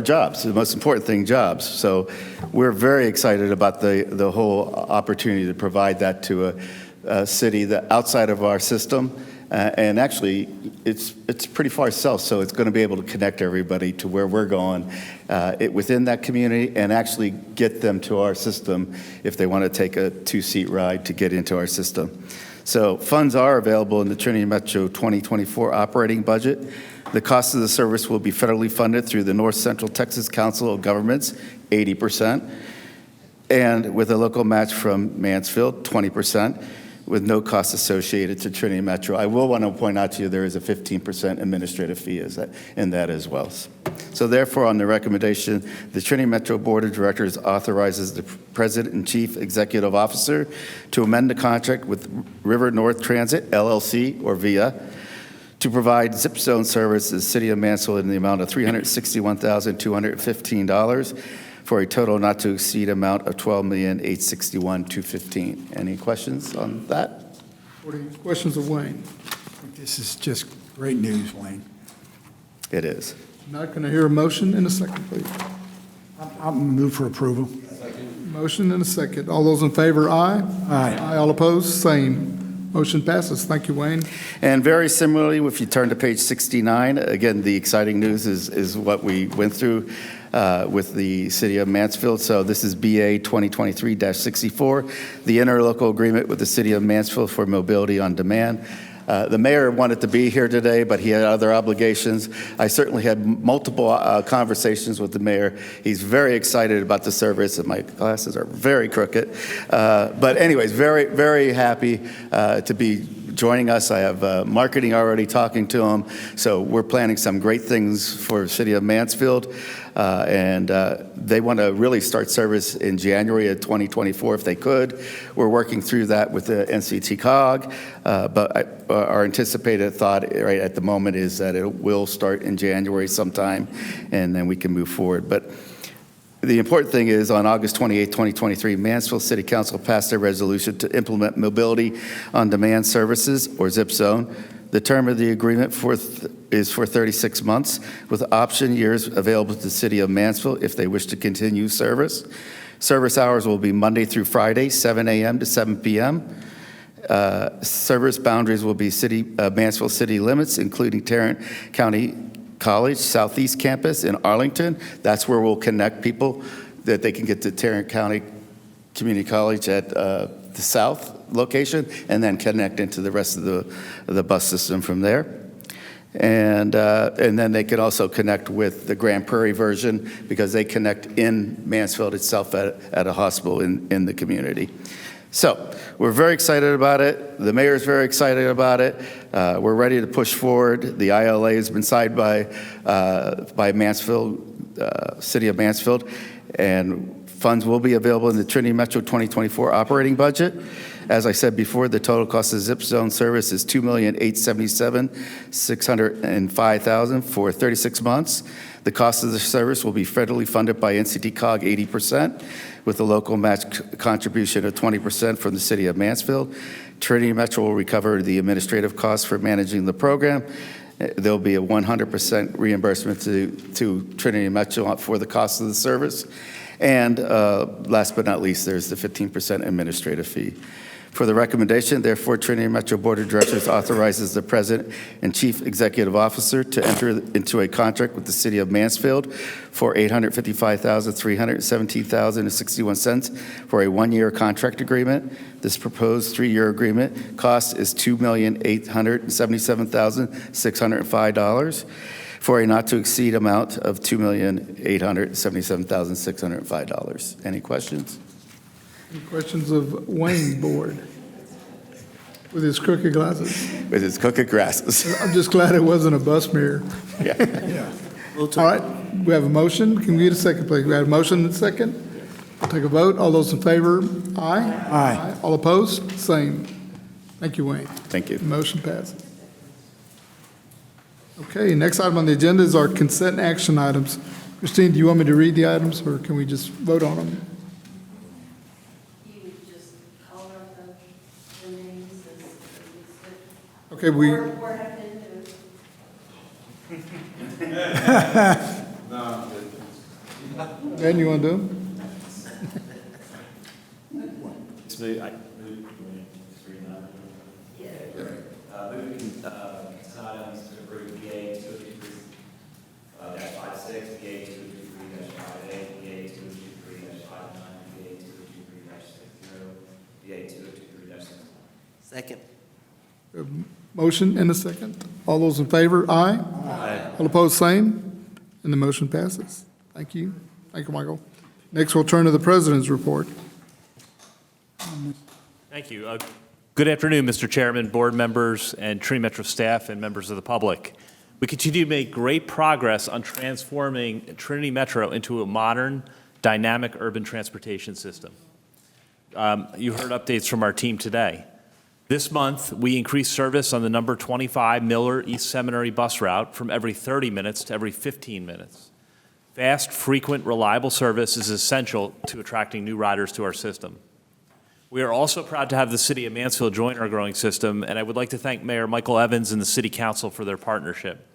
jobs. The most important thing, jobs. So we're very excited about the whole opportunity to provide that to a city that outside of our system. And actually, it's pretty far south, so it's going to be able to connect everybody to where we're going within that community and actually get them to our system if they want to take a 2-seat ride to get into our system. So funds are available in the Trinity Metro 2024 operating budget. The cost of the service will be federally funded through the North Central Texas Council of Governments, 80%, and with a local match from Mansfield, 20%, with no cost associated to Trinity Metro. I will want to point out to you there is a 15% administrative fee in that as well. So therefore, on the recommendation, the Trinity Metro Board of Directors authorizes the President and Chief Executive Officer to amend the contract with River North Transit, LLC, or VIA, to provide zip zone service to the City of Mansfield in the amount of $361,215 for a total not to exceed amount of $12,861,215. Any questions on that? Questions of Wayne? This is just great news, Wayne. It is. Not going to hear a motion in a second, please. I'll move for approval. Motion and a second. All those in favor, aye. Aye. Aye. All opposed, same. Motion passes. Thank you, Wayne. And very similarly, if you turn to page 69, again, the exciting news is what we went through with the City of Mansfield. So this is BA 2023-64, the interlocal agreement with the City of Mansfield for mobility on demand. The mayor wanted to be here today, but he had other obligations. I certainly had multiple conversations with the mayor. He's very excited about the service, and my glasses are very crooked. But anyways, very, very happy to be joining us. I have marketing already talking to him. So we're planning some great things for the City of Mansfield. And they want to really start service in January of 2024 if they could. We're working through that with the NCT COG, but our anticipated thought right at the moment is that it will start in January sometime, and then we can move forward. But the important thing is on August 28, 2023, Mansfield City Council passed a resolution to implement mobility on demand services, or ZIP Zone. The term of the agreement is for 36 months, with option years available to the City of Mansfield if they wish to continue service. Service hours will be Monday through Friday, 7 a.m. to 7 p.m. Service boundaries will be Mansfield city limits, including Tarrant County College Southeast Campus in Arlington. That's where we'll connect people that they can get to Tarrant County Community College at the south location, and then connect into the rest of the bus system from there. And then they can also connect with the Grand Prairie version because they connect in Mansfield itself at a hospital in the community. So we're very excited about it. The mayor's very excited about it. We're ready to push forward. The ILA has been signed by Mansfield, City of Mansfield, and funds will be available in the Trinity Metro 2024 operating budget. As I said before, the total cost of Zip Zone service is $2,877,605 for 36 months. The cost of the service will be federally funded by NCT COG 80%, with a local match contribution of 20% from the City of Mansfield. Trinity Metro will recover the administrative costs for managing the program. There'll be a 100% reimbursement to Trinity Metro for the cost of the service. And last but not least, there's the 15% administrative fee. For the recommendation, therefore, Trinity Metro Board of Directors authorizes the President and Chief Executive Officer to enter into a contract with the City of Mansfield for $855,317.61 for a one-year contract agreement. This proposed three-year agreement cost is $2,877,605 for a not-to-exceed amount of $2,877,605. Any questions? Any questions of Wayne Board with his crooked glasses? With his crooked glasses. I'm just glad it wasn't a bus mirror. Yeah. All right, we have a motion. Can we get a second, please? We have a motion and a second. Take a vote. All those in favor, aye. Aye. All opposed, same. Thank you, Wayne. Thank you. Motion passes. Okay, next item on the agenda is our consent action items. Christine, do you want me to read the items, or can we just vote on them? Okay, Dan, you want to do them? BA 2023-58, BA 2023-60, BA 2023-60. Second. Motion and a second. All those in favor, aye. Aye. All opposed, same. And the motion passes. Thank you. Thank you, Michael. Next, we'll turn to the president's report. Thank you. Good afternoon, Mr. Chairman, board members, and Trinity Metro staff and members of the public. We continue to make great progress on transforming Trinity Metro into a modern, dynamic urban transportation system. You heard updates from our team today. This month, we increased service on the number 25 Miller East Seminary bus route from every 30 minutes to every 15 minutes. Fast, frequent, reliable service is essential to attracting new riders to our system. We are also proud to have the City of Mansfield join our growing system, and I would like to thank Mayor Michael Evans and the City Council for their partnership.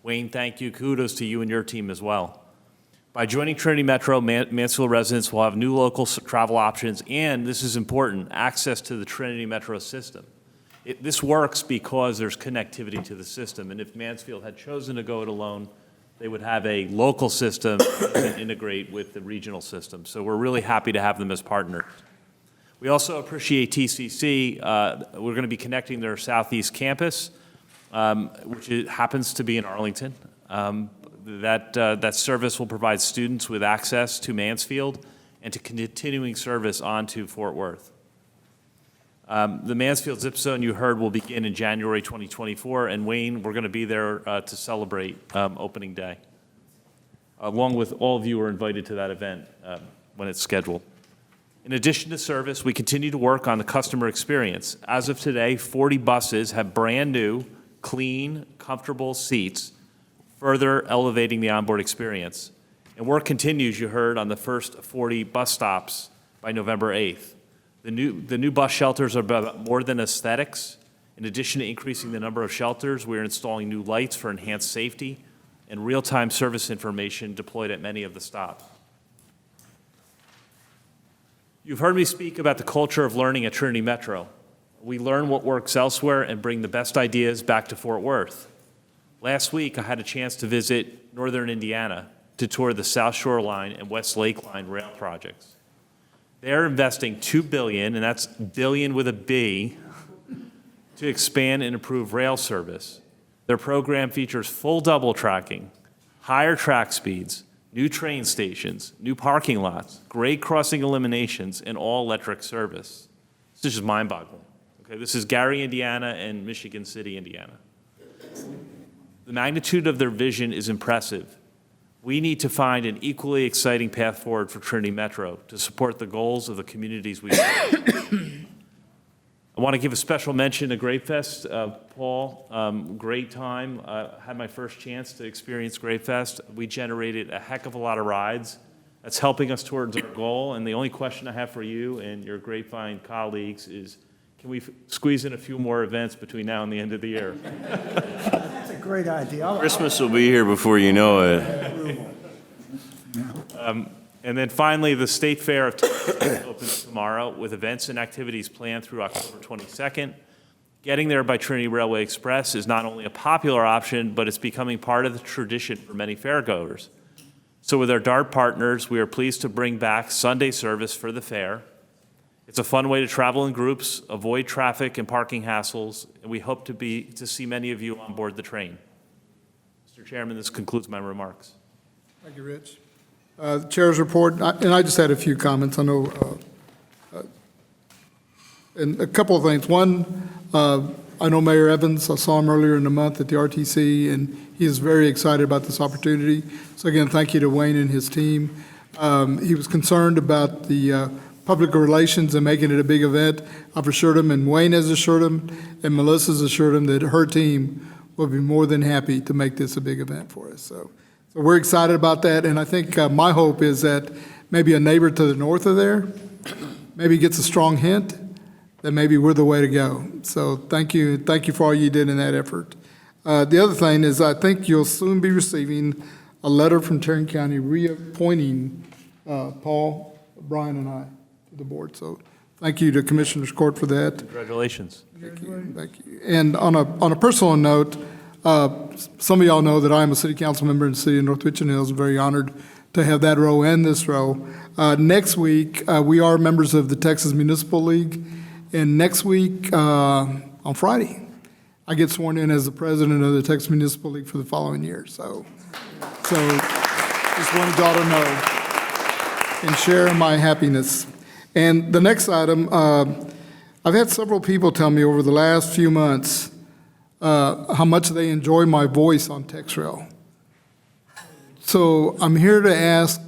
Wayne, thank you. Kudos to you and your team as well. By joining Trinity Metro, Mansfield residents will have new local travel options, and this is important, access to the Trinity Metro system. This works because there's connectivity to the system, and if Mansfield had chosen to go it alone, they would have a local system that integrate with the regional system. So we're really happy to have them as partners. We also appreciate TCC. We're going to be connecting their Southeast campus, which happens to be in Arlington. That service will provide students with access to Mansfield and to continuing service on to Fort Worth. The Mansfield Zip Zone you heard will begin in January 2024, and Wayne, we're going to be there to celebrate opening day. Along with all of you are invited to that event when it's scheduled. In addition to service, we continue to work on the customer experience. As of today, 40 buses have brand new, clean, comfortable seats, further elevating the onboard experience. And work continues, you heard, on the first 40 bus stops by November 8th. The new bus shelters are about more than aesthetics. In addition to increasing the number of shelters, we're installing new lights for enhanced safety and real-time service information deployed at many of the stops. You've heard me speak about the culture of learning at Trinity Metro. We learn what works elsewhere and bring the best ideas back to Fort Worth. Last week, I had a chance to visit northern Indiana to tour the South Shore Line and West Lake Line rail projects. They're investing $2 billion, and that's billion with a B, to expand and improve rail service. Their program features full double tracking, higher track speeds, new train stations, new parking lots, grade crossing eliminations, and all-electric service. This is just mind-boggling. Okay, this is Gary, Indiana, and Michigan City, Indiana. The magnitude of their vision is impressive. We need to find an equally exciting path forward for Trinity Metro to support the goals of the communities we serve. I want to give a special mention to Grape Fest. Paul, great time. Had my first chance to experience Grape Fest. We generated a heck of a lot of rides. That's helping us towards our goal. And the only question I have for you and your Grapevine colleagues is, can we squeeze in a few more events between now and the end of the year? That's a great idea. Christmas will be here before you know it. And then finally, the State Fair of Texas opens tomorrow with events and activities planned through October 22nd. Getting there by Trinity Railway Express is not only a popular option, but it's becoming part of the tradition for many fairgoers. So with our DART partners, we are pleased to bring back Sunday service for the fair. It's a fun way to travel in groups, avoid traffic and parking hassles, and we hope to see many of you on board the train. Mr. Chairman, this concludes my remarks. Thank you, Rich. The Chair's report, and I just had a few comments. I know, and a couple of things. One, I know Mayor Evans. I saw him earlier in the month at the RTC, and he is very excited about this opportunity. So again, thank you to Wayne and his team. He was concerned about the public relations and making it a big event. I've assured him, and Wayne has assured him, and Melissa's assured him that her team will be more than happy to make this a big event for us. So we're excited about that, and I think my hope is that maybe a neighbor to the north of there maybe gets a strong hint that maybe we're the way to go. So thank you for all you did in that effort. The other thing is I think you'll soon be receiving a letter from Tarrant County reappointing Paul, Brian, and I to the board. So thank you to Commissioner's Court for that. Congratulations. Thank you. And on a personal note, Some of y'all know that I'm a city council member in the city of North Richland Hills. I'm very honored to have that row and this row. Next week, we are members of the Texas Municipal League, and next week, on Friday, I get sworn in as the president of the Texas Municipal League for the following year. So just wanted y'all to know and share my happiness. And the next item, I've had several people tell me over the last few months how much they enjoy my voice on TexRail. So I'm here to ask,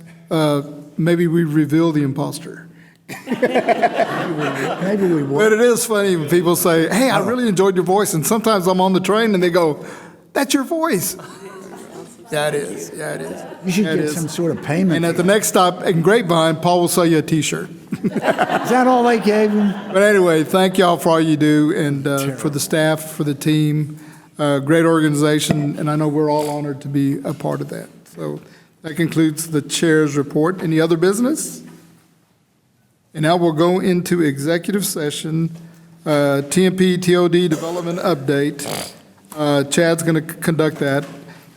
maybe we reveal the imposter. Maybe we will. But it is funny when people say, hey, I really enjoyed your voice. And sometimes I'm on the train and they go, that's your voice. Yeah, it is. Yeah, it is. You should Yeah, it get is. some sort of payment. And at the next stop in Grapevine, Paul will sell you a T-shirt. Is that all they gave him? But anyway, thank y'all for all you do and for the staff, for the team. Great organization, and I know we're all honored to be a part of that. So that concludes the chair's report. Any other business? And now we'll go into executive session, TMP TOD development update. Chad's going to conduct that.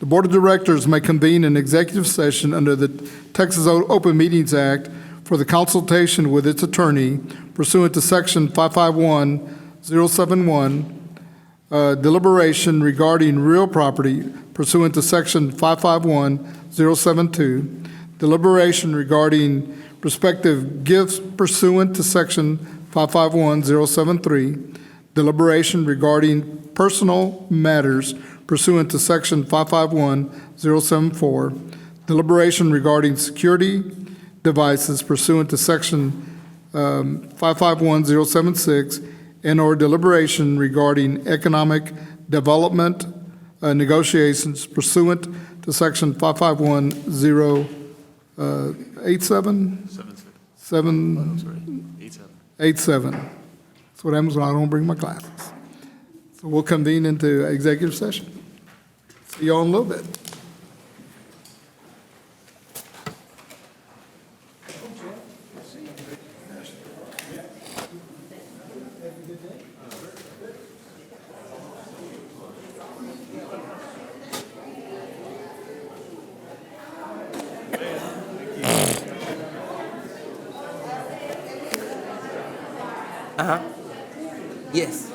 The Board of Directors may convene an executive session under the Texas Open Meetings Act for the consultation with its attorney pursuant to Section 551-071, deliberation regarding real property pursuant to Section 551-072, deliberation regarding prospective gifts pursuant to Section 551-073, deliberation regarding personal matters pursuant to Section 551-074, deliberation regarding security devices pursuant to Section 551-076, and/or deliberation regarding economic development negotiations pursuant to Section 551-087? That's what happens when I don't bring my glasses. So we'll convene into executive session. See y'all in a little bit. Yes.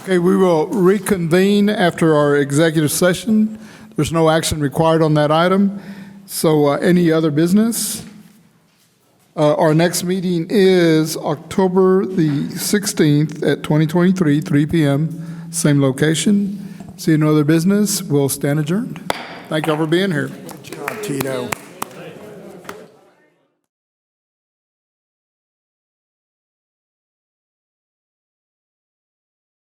Okay, we will reconvene after our executive session. There's no action required on that item. So any other business? Our next meeting is October the 16th at 2023, 3 p.m., same location. See no other business. We'll stand adjourned. Thank y'all for being here. Good job, Tito.